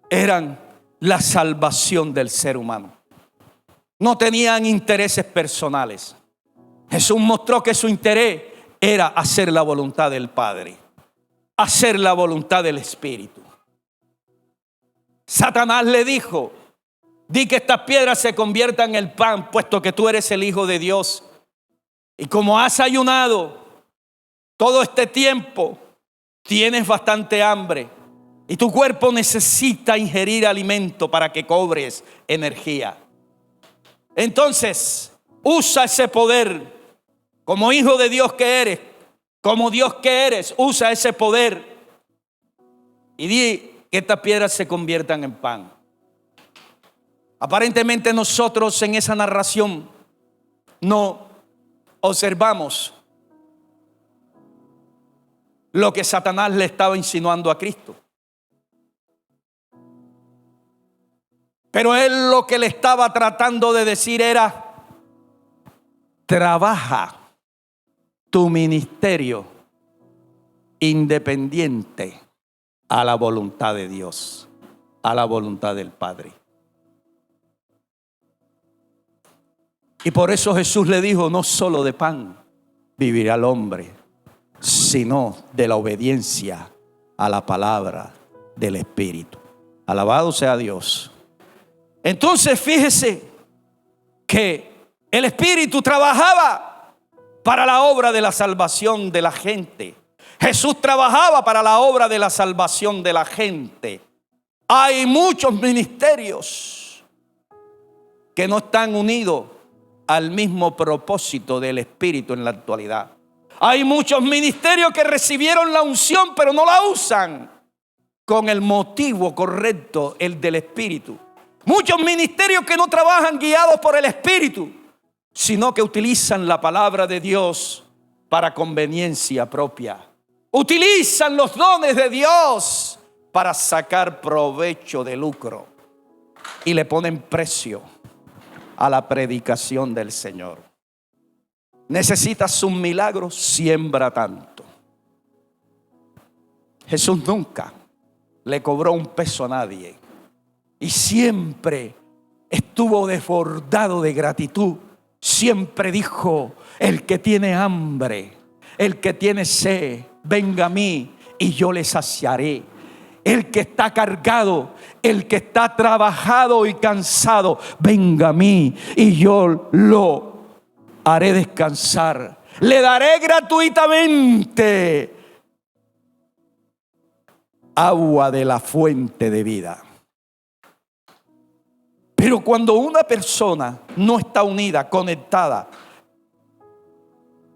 S1: eran la salvación del ser humano. No tenían intereses personales. Jesús mostró que su interés era hacer la voluntad del Padre, hacer la voluntad del Espíritu. Satanás le dijo: di que estas piedras se conviertan en pan, puesto que tú eres el Hijo de Dios. Y como has ayunado todo este tiempo, tienes bastante hambre y tu cuerpo necesita ingerir alimento para que cobres energía. Entonces, usa ese poder como hijo de Dios que eres, como Dios que eres. Usa ese poder y di que estas piedras se conviertan en pan. Aparentemente nosotros en esa narración no observamos lo que Satanás le estaba insinuando a Cristo. Pero él lo que le estaba tratando de decir era: trabaja tu ministerio independiente a la voluntad de Dios, a la voluntad del Padre. Y por eso Jesús le dijo: no solo de pan vivirá el hombre, sino de la obediencia a la palabra del Espíritu. Alabado sea Dios. Entonces fíjese que el Espíritu trabajaba para la obra de la salvación de la gente. Jesús trabajaba para la obra de la salvación de la gente. Hay muchos ministerios que no están unidos al mismo propósito del Espíritu en la actualidad. Hay muchos ministerios que recibieron la unción pero no la usan con el motivo correcto, el del Espíritu. Muchos ministerios que no trabajan guiados por el Espíritu, sino que utilizan la palabra de Dios para conveniencia propia. Utilizan los dones de Dios para sacar provecho de lucro y le ponen precio a la predicación del Señor. Necesitas un milagro, siembra tanto. Jesús nunca le cobró un peso a nadie y siempre estuvo desbordado de gratitud. Siempre dijo: el que tiene hambre, el que tiene sed, venga a mí y yo le saciaré. El que está cargado, el que está trabajado y cansado, venga a mí y yo lo haré descansar. Le daré gratuitamente agua de la fuente de vida. Pero cuando una persona no está unida, conectada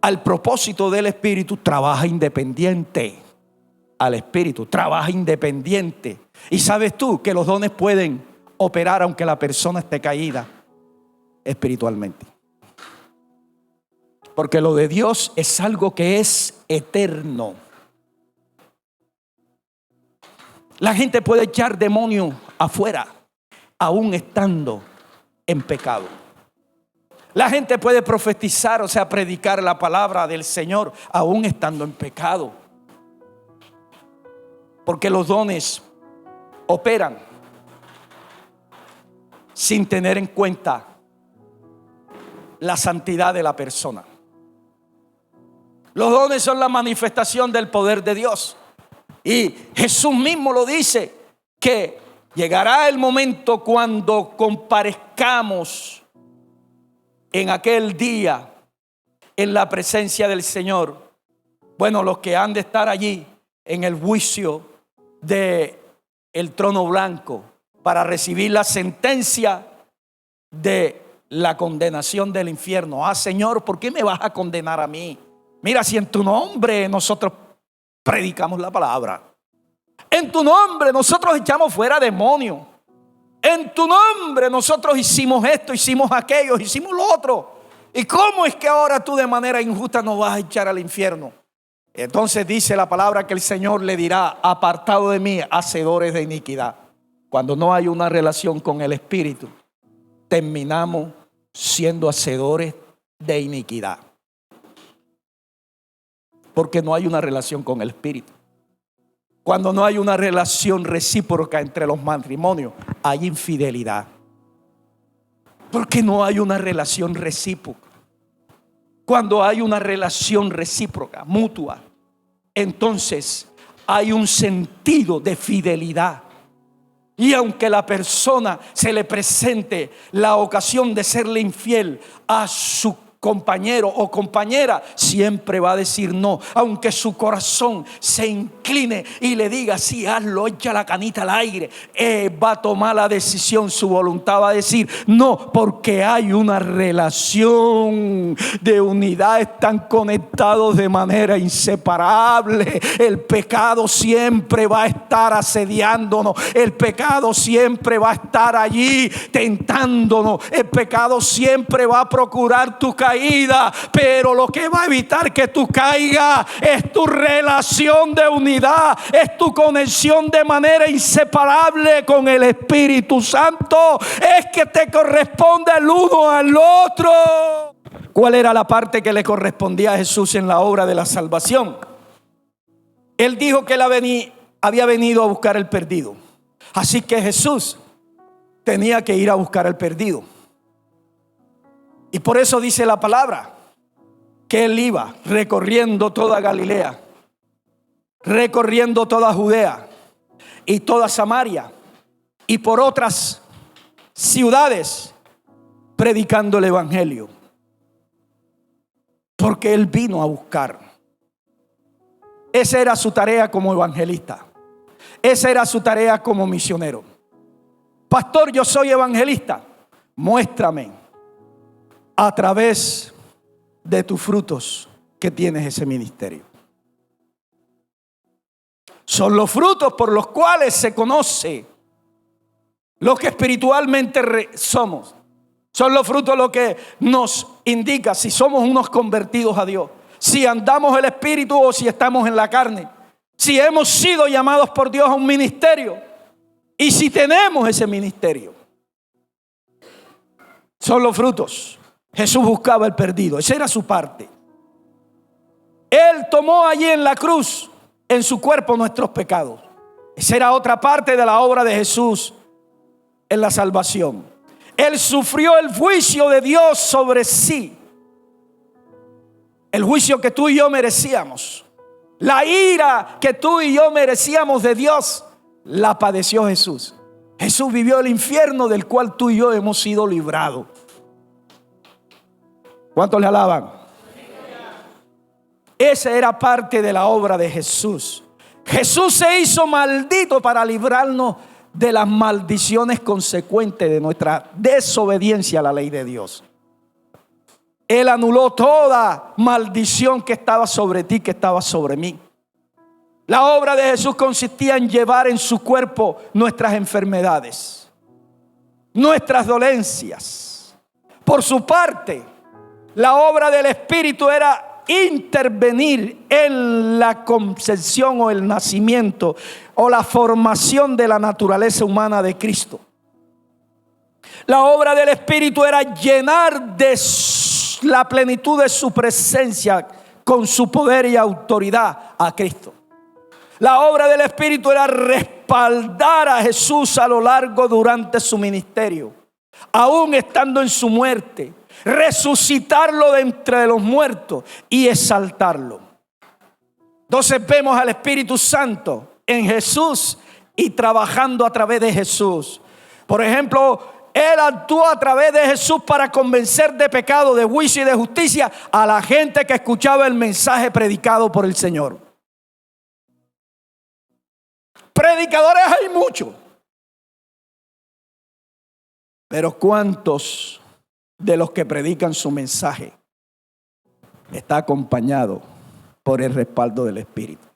S1: al propósito del Espíritu, trabaja independiente. Al Espíritu, trabaja independiente. Y sabes tú que los dones pueden operar aunque la persona esté caída espiritualmente. Porque lo de Dios es algo que es eterno. La gente puede echar demonios afuera, aún estando en pecado. La gente puede profetizar, o sea, predicar la palabra del Señor, aún estando en pecado. Porque los dones operan sin tener en cuenta la santidad de la persona. Los dones son la manifestación del poder de Dios. Y Jesús mismo lo dice, que llegará el momento cuando comparezcamos en aquel día en la presencia del Señor. Bueno, los que han de estar allí en el juicio del trono blanco para recibir la sentencia de la condenación del infierno. Ah, Señor, ¿por qué me vas a condenar a mí? Mira, si en tu nombre nosotros predicamos la palabra, en tu nombre nosotros echamos fuera demonios, en tu nombre nosotros hicimos esto, hicimos aquello, hicimos lo otro. ¿Y cómo es que ahora tú de manera injusta nos vas a echar al infierno? Entonces dice la palabra que el Señor le dirá: apartado de mí, hacedores de iniquidad. Cuando no hay una relación con el Espíritu, terminamos siendo hacedores de iniquidad. Porque no hay una relación con el Espíritu. Cuando no hay una relación recíproca entre los matrimonios, hay infidelidad. Porque no hay una relación recíproca. Cuando hay una relación recíproca, mutua, entonces hay un sentido de fidelidad. Y aunque la persona se le presente la ocasión de serle infiel a su compañero o compañera, siempre va a decir no, aunque su corazón se incline y le diga sí, hazlo, echa la canita al aire, va a tomar la decisión, su voluntad va a decir no, porque hay una relación de unidad, están conectados de manera inseparable. El pecado siempre va a estar asediándonos, el pecado siempre va a estar allí tentándonos, el pecado siempre va a procurar tu caída, pero lo que va a evitar que tú caigas es tu relación de unidad, es tu conexión de manera inseparable con el Espíritu Santo, es que te corresponde el uno al otro. ¿Cuál era la parte que le correspondía a Jesús en la obra de la salvación? Él dijo que él había venido a buscar el perdido, así que Jesús tenía que ir a buscar al perdido. Y por eso dice la palabra que él iba recorriendo toda Galilea, recorriendo toda Judea y toda Samaria y por otras ciudades predicando el evangelio. Porque él vino a buscar. Esa era su tarea como evangelista. Esa era su tarea como misionero. Pastor, yo soy evangelista. Muéstrame a través de tus frutos que tienes ese ministerio. Son los frutos por los cuales se conoce lo que espiritualmente somos. Son los frutos lo que nos indica si somos unos convertidos a Dios, si andamos el Espíritu o si estamos en la carne, si hemos sido llamados por Dios a un ministerio y si tenemos ese ministerio. Son los frutos. Jesús buscaba el perdido, esa era su parte. Él tomó allí en la cruz, en su cuerpo, nuestros pecados. Esa era otra parte de la obra de Jesús en la salvación. Él sufrió el juicio de Dios sobre sí, el juicio que tú y yo merecíamos, la ira que tú y yo merecíamos de Dios, la padeció Jesús. Jesús vivió el infierno del cual tú y yo hemos sido librados. ¿Cuántos le alaban? Esa era parte de la obra de Jesús. Jesús se hizo maldito para librarnos de las maldiciones consecuentes de nuestra desobediencia a la ley de Dios. Él anuló toda maldición que estaba sobre ti, que estaba sobre mí. La obra de Jesús consistía en llevar en su cuerpo nuestras enfermedades, nuestras dolencias. Por su parte, la obra del Espíritu era intervenir en la concepción o el nacimiento o la formación de la naturaleza humana de Cristo. La obra del Espíritu era llenar de la plenitud de su presencia con su poder y autoridad a Cristo. La obra del Espíritu era respaldar a Jesús a lo largo durante su ministerio, aún estando en su muerte, resucitarlo de entre los muertos y exaltarlo. Entonces vemos al Espíritu Santo en Jesús y trabajando a través de Jesús. Por ejemplo, Él actuó a través de Jesús para convencer de pecado, de juicio y de justicia a la gente que escuchaba el mensaje predicado por el Señor. Predicadores hay muchos, pero ¿cuántos de los que predican su mensaje está acompañado por el respaldo del Espíritu?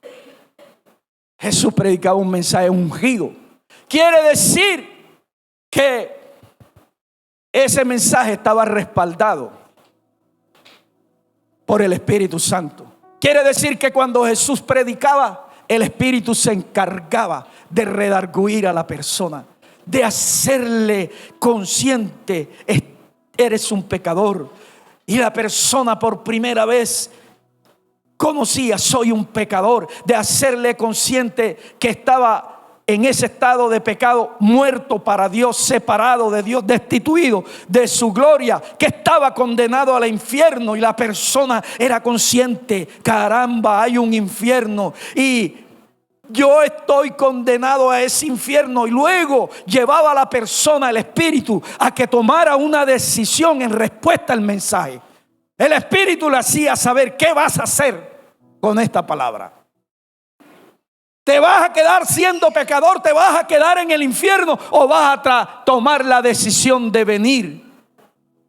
S1: Jesús predicaba un mensaje ungido. Quiere decir que ese mensaje estaba respaldado por el Espíritu Santo. Quiere decir que cuando Jesús predicaba, el Espíritu se encargaba de redarguir a la persona, de hacerle consciente: eres un pecador. Y la persona por primera vez conocía: soy un pecador. De hacerle consciente que estaba en ese estado de pecado, muerto para Dios, separado de Dios, destituido de su gloria, que estaba condenado al infierno. Y la persona era consciente: caramba, hay un infierno y yo estoy condenado a ese infierno. Y luego llevaba a la persona, el Espíritu, a que tomara una decisión en respuesta al mensaje. El Espíritu le hacía saber: ¿qué vas a hacer con esta palabra? ¿Te vas a quedar siendo pecador? ¿Te vas a quedar en el infierno? ¿O vas a tomar la decisión de venir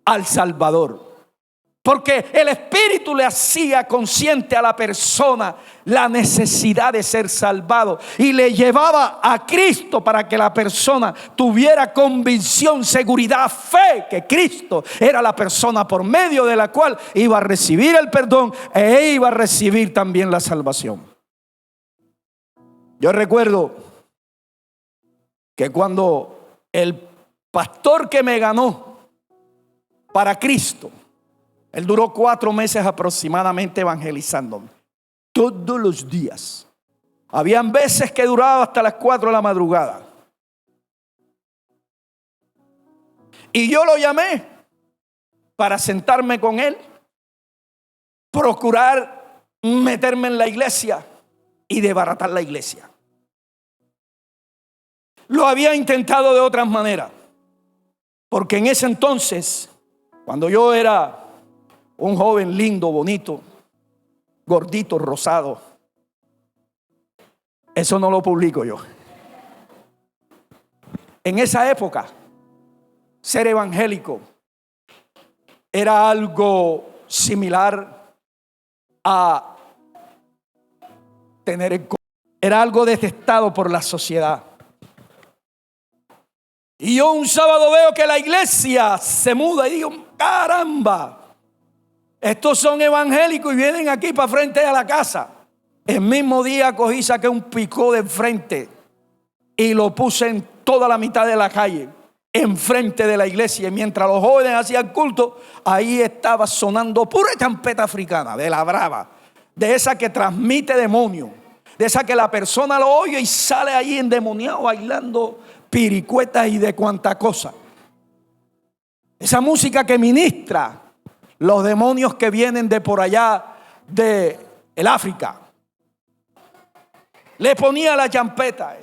S1: al Salvador? Porque el Espíritu le hacía consciente a la persona la necesidad de ser salvado y le llevaba a Cristo para que la persona tuviera convicción, seguridad, fe que Cristo era la persona por medio de la cual iba a recibir el perdón e iba a recibir también la salvación. Yo recuerdo que cuando el pastor que me ganó para Cristo, él duró 4 meses aproximadamente evangelizándome, todos los días. Habían veces que duraba hasta las 4 de la madrugada. Y yo lo llamé para sentarme con él, procurar meterme en la iglesia y desbaratar la iglesia. Lo había intentado de otras maneras, porque en ese entonces, cuando yo era un joven lindo, bonito, gordito, rosado, eso no lo publico yo. En esa época, ser evangélico era algo similar a tener el... Era algo detestado por la sociedad. Y yo un sábado veo que la iglesia se muda y digo: caramba, estos son evangélicos y vienen aquí para frente a la casa. El mismo día cogí, saqué un picó de enfrente y lo puse en toda la mitad de la calle, enfrente de la iglesia. Y mientras los jóvenes hacían culto, ahí estaba sonando pura champeta africana, de la brava, de esa que transmite demonio, de esa que la persona lo oye y sale ahí endemoniado bailando piricuetas y de cuanta cosa. Esa música que ministra los demonios que vienen de por allá de el África. Le ponía la champeta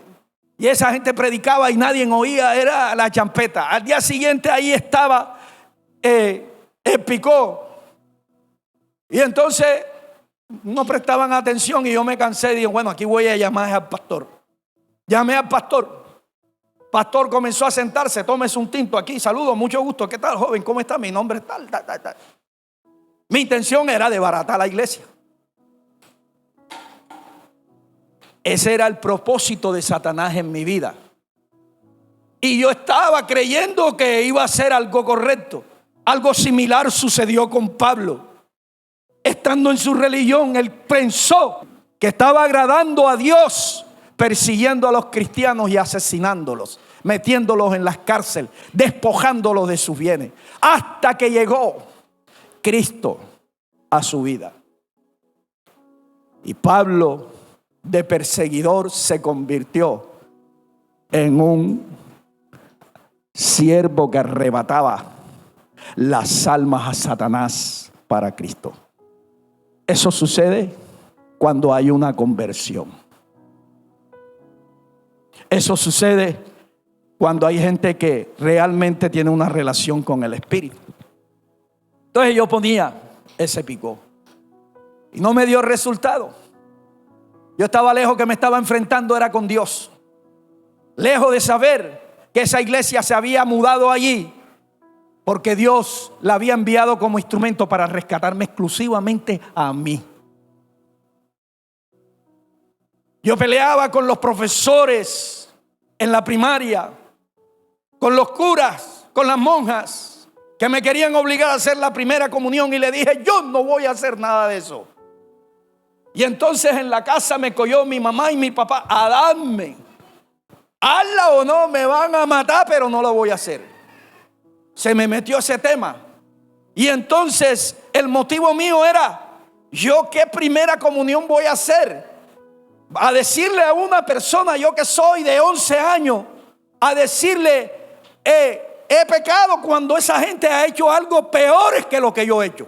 S1: y esa gente predicaba y nadie oía, era la champeta. Al día siguiente ahí estaba el picó. Y entonces no prestaban atención y yo me cansé y dije: bueno, aquí voy a llamar al pastor. Llamé al pastor. Pastor comenzó a sentarse: tómese un tinto aquí, saludos, mucho gusto, ¿qué tal, joven? ¿Cómo está? Mi nombre es tal. Mi intención era desbaratar la iglesia. Ese era el propósito de Satanás en mi vida. Y yo estaba creyendo que iba a hacer algo correcto. Algo similar sucedió con Pablo. Estando en su religión, él pensó que estaba agradando a Dios, persiguiendo a los cristianos y asesinándolos, metiéndolos en las cárceles, despojándolos de sus bienes, hasta que llegó Cristo a su vida. Y Pablo, de perseguidor, se convirtió en un siervo que arrebataba las almas a Satanás para Cristo. Eso sucede cuando hay una conversión. Eso sucede cuando hay gente que realmente tiene una relación con el Espíritu. Entonces yo ponía ese picó y no me dio resultado. Yo estaba lejos, que me estaba enfrentando era con Dios. Lejos de saber que esa iglesia se había mudado allí porque Dios la había enviado como instrumento para rescatarme exclusivamente a mí. Yo peleaba con los profesores en la primaria, con los curas, con las monjas que me querían obligar a hacer la primera comunión, y le dije: yo no voy a hacer nada de eso. Y entonces en la casa me cogió mi mamá y mi papá a darme: hazla o no, me van a matar, pero no lo voy a hacer. Se me metió ese tema. Y entonces el motivo mío era: ¿yo qué primera comunión voy a hacer? A decirle a una persona, yo que soy de 11 años, a decirle he pecado, cuando esa gente ha hecho algo peor que lo que yo he hecho.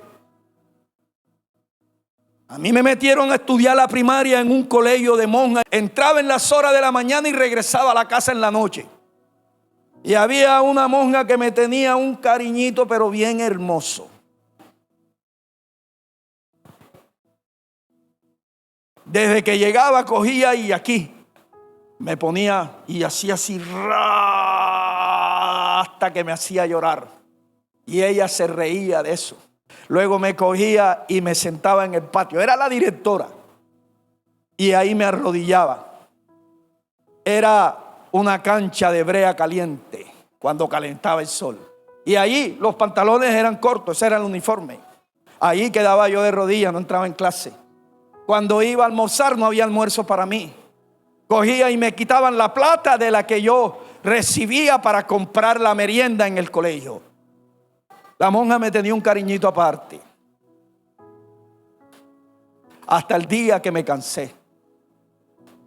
S1: A mí me metieron a estudiar la primaria en un colegio de monjas. Entraba en las horas de la mañana y regresaba a la casa en la noche. Y había una monja que me tenía un cariñito, pero bien hermoso. Desde que llegaba cogía y aquí me ponía y hacía así hasta que me hacía llorar. Y ella se reía de eso. Luego me cogía y me sentaba en el patio. Era la directora. Y ahí me arrodillaba. Era una cancha de brea caliente cuando calentaba el sol. Y allí los pantalones eran cortos, ese era el uniforme. Ahí quedaba yo de rodillas, no entraba en clase. Cuando iba a almorzar no había almuerzo para mí. Cogía y me quitaban la plata de la que yo recibía para comprar la merienda en el colegio. La monja me tenía un cariñito aparte. Hasta el día que me cansé.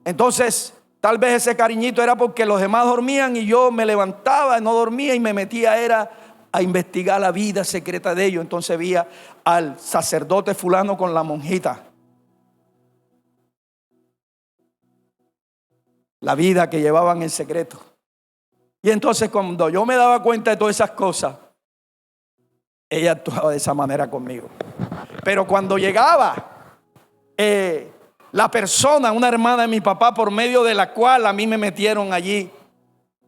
S1: Entonces, tal vez ese cariñito era porque los demás dormían y yo me levantaba, no dormía y me metía a investigar la vida secreta de ellos. Entonces veía al sacerdote fulano con la monjita. La vida que llevaban en secreto. Y entonces cuando yo me daba cuenta de todas esas cosas, ella actuaba de esa manera conmigo. Pero cuando llegaba la persona, una hermana de mi papá, por medio de la cual a mí me metieron allí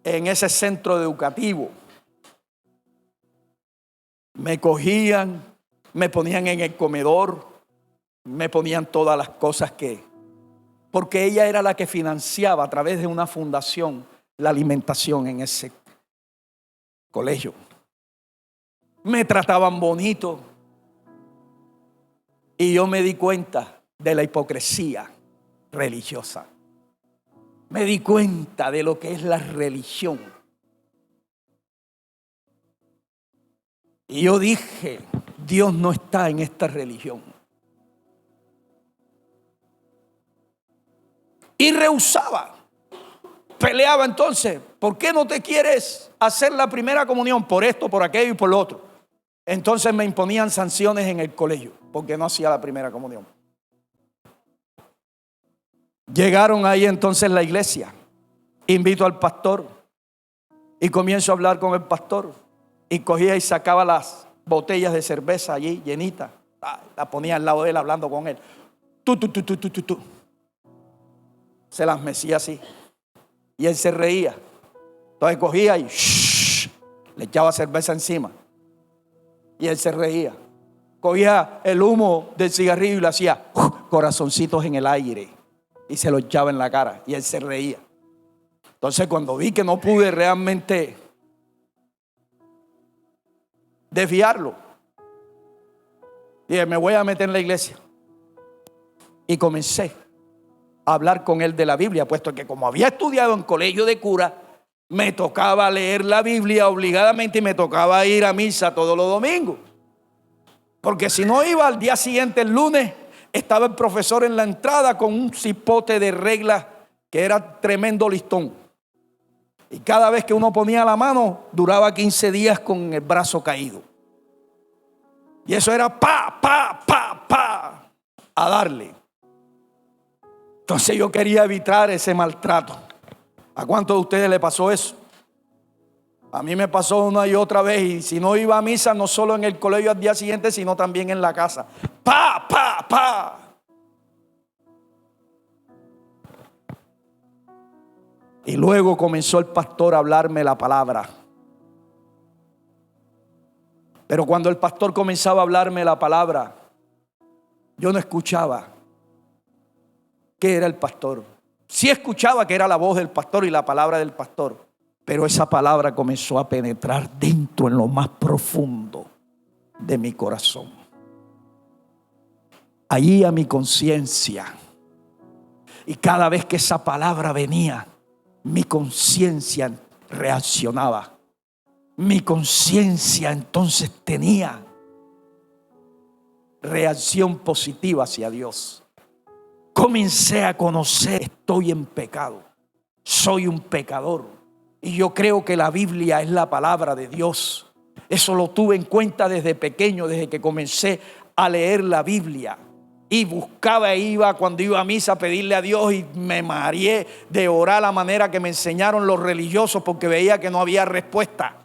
S1: en ese centro educativo, me cogían, me ponían en el comedor, me ponían todas las cosas porque ella era la que financiaba a través de una fundación la alimentación en ese colegio. Me trataban bonito y yo me di cuenta de la hipocresía religiosa. Me di cuenta de lo que es la religión. Y yo dije: Dios no está en esta religión. Y rehusaba. Peleaba entonces: ¿por qué no te quieres hacer la primera comunión? Por esto, por aquello y por lo otro. Entonces me imponían sanciones en el colegio porque no hacía la primera comunión. Llegaron ahí entonces la iglesia. Invito al pastor y comienzo a hablar con el pastor. Y cogía y sacaba las botellas de cerveza allí llenitas. La ponía al lado de él hablando con él. Tú. Se las mecía así. Y él se reía. Entonces cogía y le echaba cerveza encima. Y él se reía. cogía el humo del cigarrillo y le hacía corazoncitos en el aire y se lo echaba en la cara y él se reía. Entonces cuando vi que no pude realmente desviarlo, dije, me voy a meter en la iglesia. Y comencé a hablar con él de la Biblia, puesto que como había estudiado en colegio de cura, me tocaba leer la Biblia obligadamente y me tocaba ir a misa todos los domingos. Porque si no iba al día siguiente, el lunes, estaba el profesor en la entrada con un cipote de reglas que era tremendo listón. Y cada vez que uno ponía la mano, duraba 15 días con el brazo caído. Y eso era a darle. Entonces yo quería evitar ese maltrato. ¿A cuántos de ustedes le pasó eso? A mí me pasó una y otra vez. Y si no iba a misa, no solo en el colegio al día siguiente, sino también en la casa. Y luego comenzó el pastor a hablarme la palabra. Pero cuando el pastor comenzaba a hablarme la palabra, yo no escuchaba qué era el pastor. Sí escuchaba que era la voz del pastor y la palabra del pastor, pero esa palabra comenzó a penetrar dentro en lo más profundo de mi corazón. Allí a mi conciencia. Y cada vez que esa palabra venía, mi conciencia reaccionaba. Mi conciencia entonces tenía reacción positiva hacia Dios. Comencé a conocer, estoy en pecado, soy un pecador. Y yo creo que la Biblia es la palabra de Dios. Eso lo tuve en cuenta desde pequeño, desde que comencé a leer la Biblia. Y buscaba e iba cuando iba a misa a pedirle a Dios y me mareé de orar la manera que me enseñaron los religiosos porque veía que no había respuesta.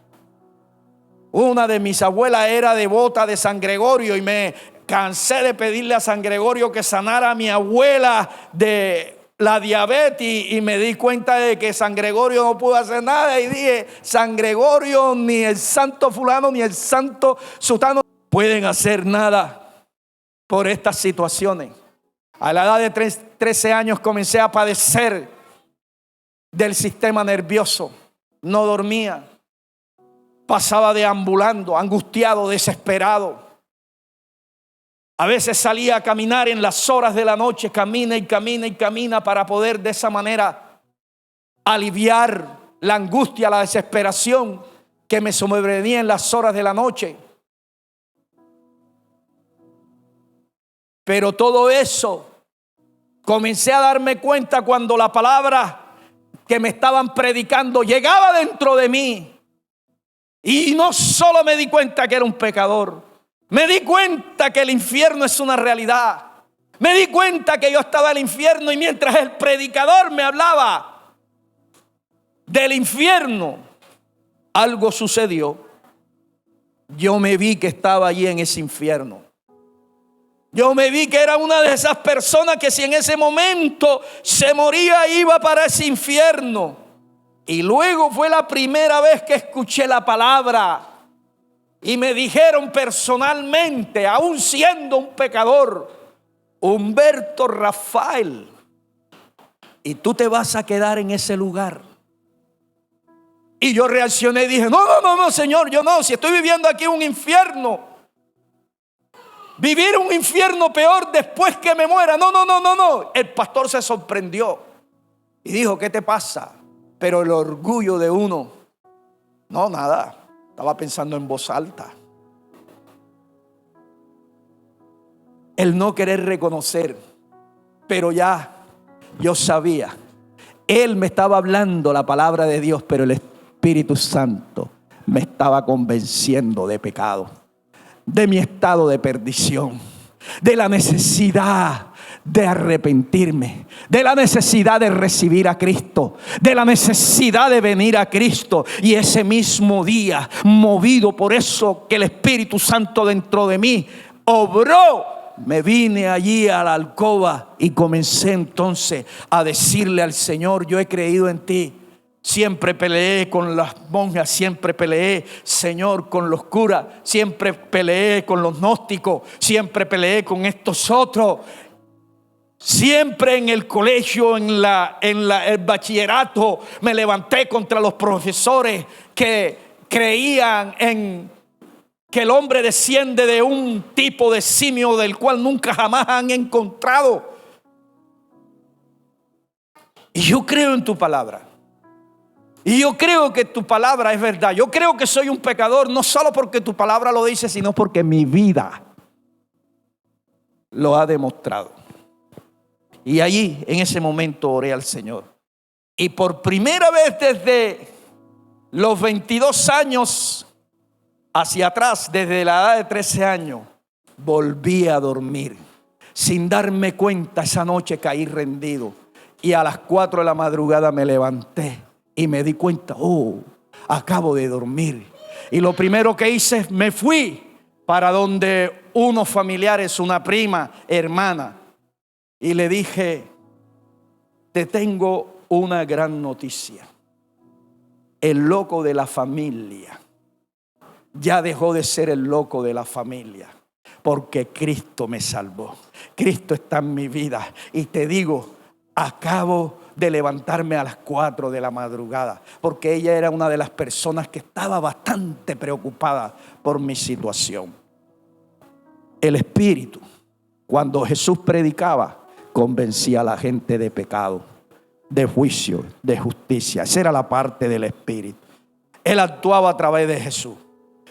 S1: Una de mis abuelas era devota de San Gregorio y me cansé de pedirle a San Gregorio que sanara a mi abuela de la diabetes y me di cuenta de que San Gregorio no pudo hacer nada y dije, San Gregorio, ni el santo fulano, ni el santo sutano pueden hacer nada por estas situaciones. A la edad de 13 años comencé a padecer del sistema nervioso. No dormía. Pasaba deambulando, angustiado, desesperado. A veces salía a caminar en las horas de la noche, camina y camina y camina para poder de esa manera aliviar la angustia, la desesperación que me sobrevenía en las horas de la noche. Pero todo eso comencé a darme cuenta cuando la palabra que me estaban predicando llegaba dentro de mí. Y no solo me di cuenta que era un pecador, me di cuenta que el infierno es una realidad. Me di cuenta que yo estaba en el infierno y mientras el predicador me hablaba del infierno, algo sucedió. Yo me vi que estaba allí en ese infierno. Yo me vi que era una de esas personas que si en ese momento se moría iba para ese infierno. Y luego fue la primera vez que escuché la palabra y me dijeron personalmente, aún siendo un pecador, Humberto Rafael, y tú te vas a quedar en ese lugar. Y yo reaccioné y dije, no, Señor, yo no, si estoy viviendo aquí un infierno. Vivir un infierno peor después que me muera. No. El pastor se sorprendió y dijo, ¿qué te pasa? Pero el orgullo de uno, no, nada. Estaba pensando en voz alta. El no querer reconocer. Pero ya yo sabía. Él me estaba hablando la palabra de Dios, pero el Espíritu Santo me estaba convenciendo de pecado, de mi estado de perdición, de la necesidad de arrepentirme, de la necesidad de recibir a Cristo, de la necesidad de venir a Cristo. Y ese mismo día, movido por eso que el Espíritu Santo dentro de mí obró, me vine allí a la alcoba y comencé entonces a decirle al Señor, yo he creído en ti, Siempre peleé con las monjas, siempre peleé, Señor, con los curas, siempre peleé con los gnósticos, siempre peleé con estos otros. Siempre en el colegio, en el bachillerato, me levanté contra los profesores que creían en que el hombre desciende de un tipo de simio del cual nunca jamás han encontrado. Y yo creo en tu palabra. Y yo creo que tu palabra es verdad. Yo creo que soy un pecador, no solo porque tu palabra lo dice, sino porque mi vida lo ha demostrado. Y allí, en ese momento, oré al Señor. Y por primera vez desde los 22 años hacia atrás, desde la edad de 13 años, volví a dormir. Sin darme cuenta, esa noche caí rendido. Y a las 4 de la madrugada me levanté y me di cuenta, acabo de dormir. Y lo primero que hice, me fui para donde unos familiares, una prima, hermana, y le dije, te tengo una gran noticia. El loco de la familia ya dejó de ser el loco de la familia, porque Cristo me salvó. Cristo está en mi vida. Y te digo, acabo de levantarme a las 4 de la madrugada, porque ella era una de las personas que estaba bastante preocupada por mi situación. El Espíritu, cuando Jesús predicaba, convencía a la gente de pecado, de juicio, de justicia. Esa era la parte del Espíritu. Él actuaba a través de Jesús.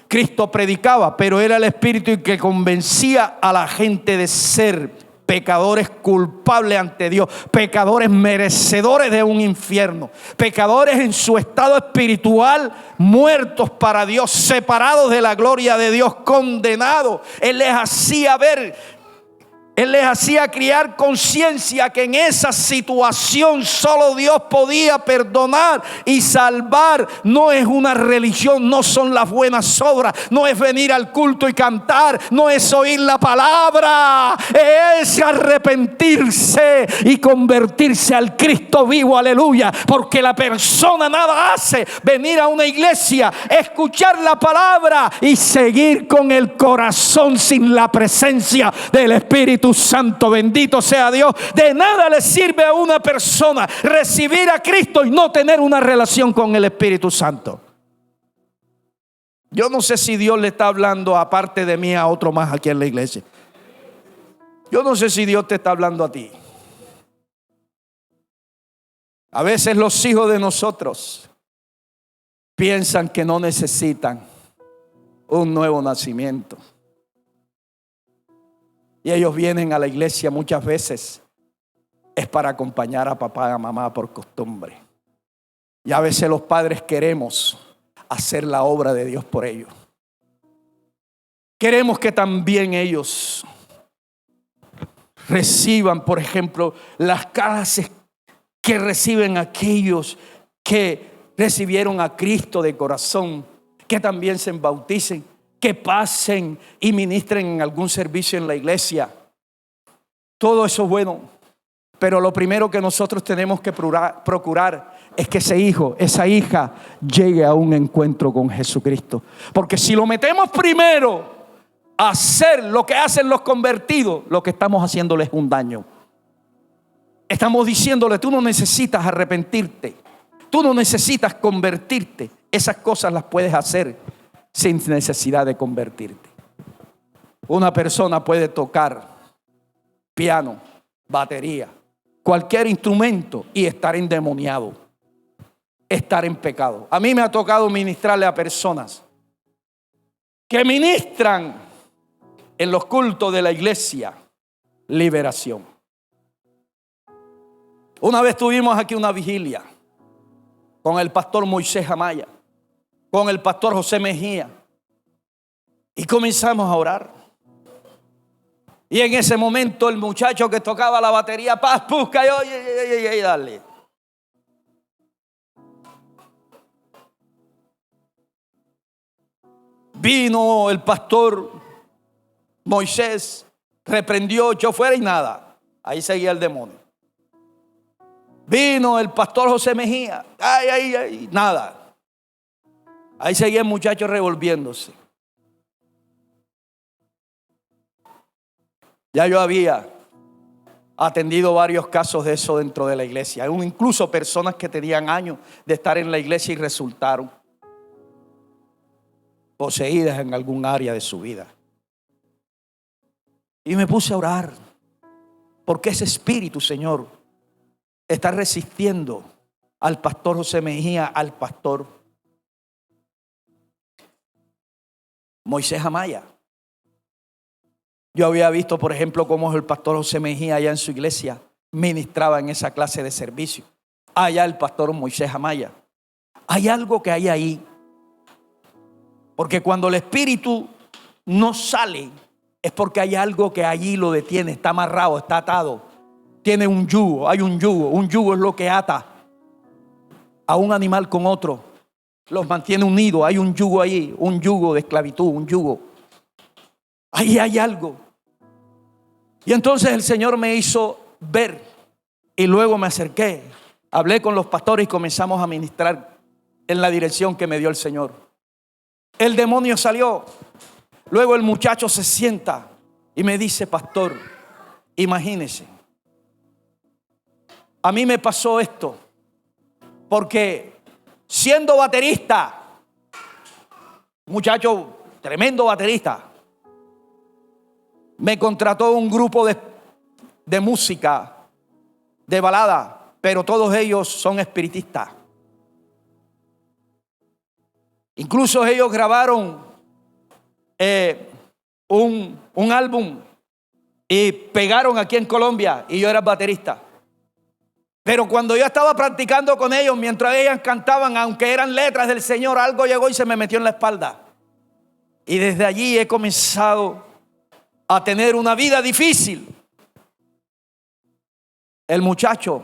S1: Cristo predicaba, pero era el Espíritu el que convencía a la gente de ser pecadores culpables ante Dios, pecadores merecedores de un infierno, pecadores en su estado espiritual, muertos para Dios, separados de la gloria de Dios, condenados. Él les hacía ver, Él les hacía criar conciencia que en esa situación solo Dios podía perdonar y salvar. No es una religión, no son las buenas obras, no es venir al culto y cantar, no es oír la palabra, es arrepentirse y convertirse al Cristo vivo, aleluya. Porque la persona nada hace, venir a una iglesia, escuchar la palabra y seguir con el corazón sin la presencia del Espíritu Santo. Bendito sea Dios. De nada le sirve a una persona recibir a Cristo y no tener una relación con el Espíritu Santo. Yo no sé si Dios le está hablando aparte de mí a otro más aquí en la iglesia. Yo no sé si Dios te está hablando a ti. A veces los hijos de nosotros piensan que no necesitan un nuevo nacimiento. Y ellos vienen a la iglesia muchas veces es para acompañar a papá y a mamá por costumbre. Y a veces los padres queremos hacer la obra de Dios por ellos. Queremos que también ellos reciban, por ejemplo, las clases que reciben aquellos que recibieron a Cristo de corazón, que también se bauticen, que pasen y ministren en algún servicio en la iglesia. Todo eso es bueno, pero lo primero que nosotros tenemos que procurar es que ese hijo, esa hija llegue a un encuentro con Jesucristo. Porque si lo metemos primero a hacer lo que hacen los convertidos, lo que estamos haciéndole es un daño. Estamos diciéndole, tú no necesitas arrepentirte, tú no necesitas convertirte. Esas cosas las puedes hacer sin necesidad de convertirte. Una persona puede tocar piano, batería, cualquier instrumento y estar endemoniado, estar en pecado. A mí me ha tocado ministrarle a personas que ministran en los cultos de la iglesia liberación. Una vez tuvimos aquí una vigilia con el pastor Moisés Amaya, con el pastor José Mejía, y comenzamos a orar. Y en ese momento el muchacho que tocaba la batería, paz, busca, y dale. Vino el pastor Moisés, reprendió, echó fuera y nada. Ahí seguía el demonio. Vino el pastor José Mejía. Ay, nada. Ahí seguía el muchacho revolviéndose. Ya yo había atendido varios casos de eso dentro de la iglesia. Incluso personas que tenían años de estar en la iglesia y resultaron poseídas en algún área de su vida. Y me puse a orar, porque ese espíritu, Señor, está resistiendo al pastor José Mejía, al pastor Moisés Amaya. Yo había visto, por ejemplo, cómo el pastor José Mejía allá en su iglesia ministraba en esa clase de servicio. Allá el pastor Moisés Amaya. Hay algo que hay ahí. Porque cuando el espíritu no sale, es porque hay algo que allí lo detiene, está amarrado, está atado. Tiene un yugo, hay un yugo. Un yugo es lo que ata a un animal con otro. Los mantiene unidos, hay un yugo allí, un yugo de esclavitud, un yugo. Ahí hay algo. Y entonces el Señor me hizo ver. Y luego me acerqué, hablé con los pastores y comenzamos a ministrar en la dirección que me dio el Señor. El demonio salió. Luego el muchacho se sienta y me dice: pastor, imagínese, a mí me pasó esto porque siendo baterista, muchacho tremendo baterista, me contrató un grupo de música, de balada, pero todos ellos son espiritistas. Incluso ellos grabaron un álbum y pegaron aquí en Colombia, y yo era baterista. Pero cuando yo estaba practicando con ellos, mientras ellas cantaban, aunque eran letras del Señor, algo llegó y se me metió en la espalda. Y desde allí he comenzado a tener una vida difícil. El muchacho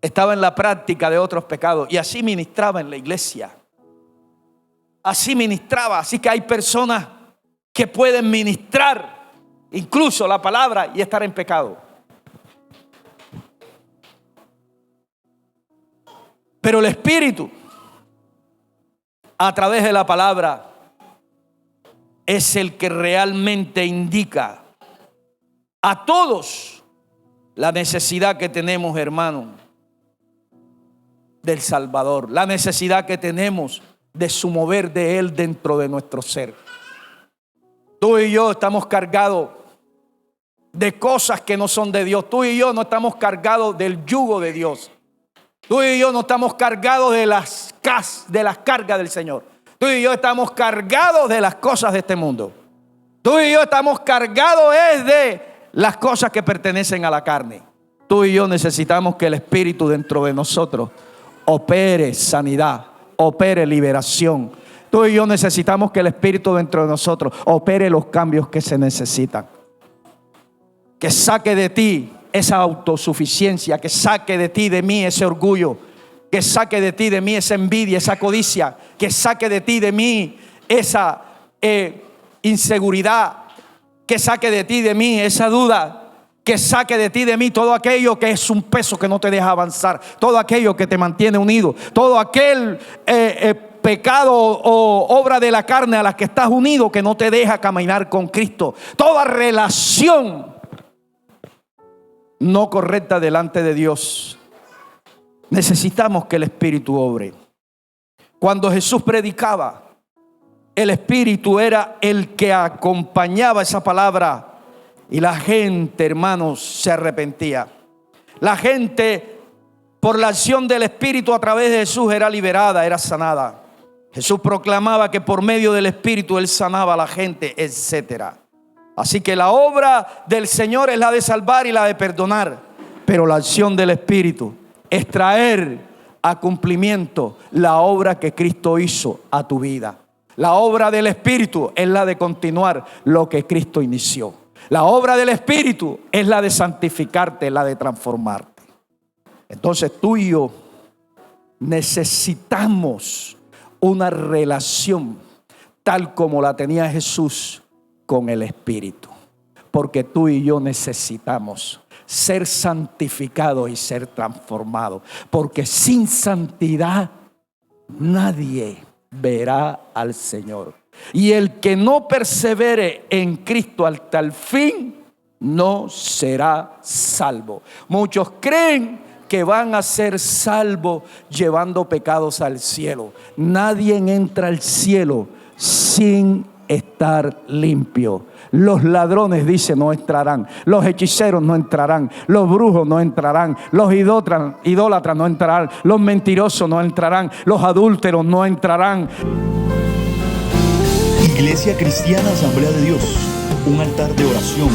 S1: estaba en la práctica de otros pecados y así ministraba en la iglesia. Así ministraba. Así que hay personas que pueden ministrar incluso la palabra y estar en pecado. Pero el Espíritu, a través de la palabra, es el que realmente indica a todos la necesidad que tenemos, hermano, del Salvador. La necesidad que tenemos de su mover de Él dentro de nuestro ser. Tú y yo estamos cargados de cosas que no son de Dios. Tú y yo no estamos cargados del yugo de Dios. Tú y yo no estamos cargados de las cargas del Señor. Tú y yo estamos cargados de las cosas de este mundo. Tú y yo estamos cargados de las cosas que pertenecen a la carne. Tú y yo necesitamos que el Espíritu dentro de nosotros opere sanidad, opere liberación. Tú y yo necesitamos que el Espíritu dentro de nosotros opere los cambios que se necesitan. Que saque de ti esa autosuficiencia, que saque de ti, de mí, ese orgullo, que saque de ti, de mí, esa envidia, esa codicia, que saque de ti, de mí, esa inseguridad, que saque de ti, de mí, esa duda, que saque de ti, de mí, todo aquello que es un peso que no te deja avanzar, todo aquello que te mantiene unido, todo aquel pecado o obra de la carne a la que estás unido que no te deja caminar con Cristo, toda relación no correcta delante de Dios. Necesitamos que el Espíritu obre. Cuando Jesús predicaba, el Espíritu era el que acompañaba esa palabra y la gente, hermanos, se arrepentía. La gente, por la acción del Espíritu a través de Jesús, era liberada, era sanada. Jesús proclamaba que por medio del Espíritu Él sanaba a la gente, etcétera. Así que la obra del Señor es la de salvar y la de perdonar, pero la acción del Espíritu es traer a cumplimiento la obra que Cristo hizo a tu vida. La obra del Espíritu es la de continuar lo que Cristo inició. La obra del Espíritu es la de santificarte, la de transformarte. Entonces tú y yo necesitamos una relación tal como la tenía Jesús con el Espíritu, porque tú y yo necesitamos ser santificado y ser transformado. Porque sin santidad nadie verá al Señor. Y el que no persevere en Cristo hasta el fin, no será salvo. Muchos creen que van a ser salvos llevando pecados al cielo. Nadie entra al cielo sin estar limpio. Los ladrones, dice, no entrarán. Los hechiceros no entrarán. Los brujos no entrarán. Los idólatras no entrarán. Los mentirosos no entrarán. Los adúlteros no entrarán.
S2: Iglesia Cristiana Asamblea de Dios, un altar de oración,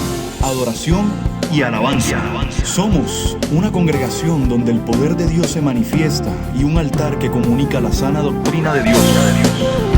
S2: adoración y alabanza. Somos una congregación donde el poder de Dios se manifiesta y un altar que comunica la sana doctrina de Dios.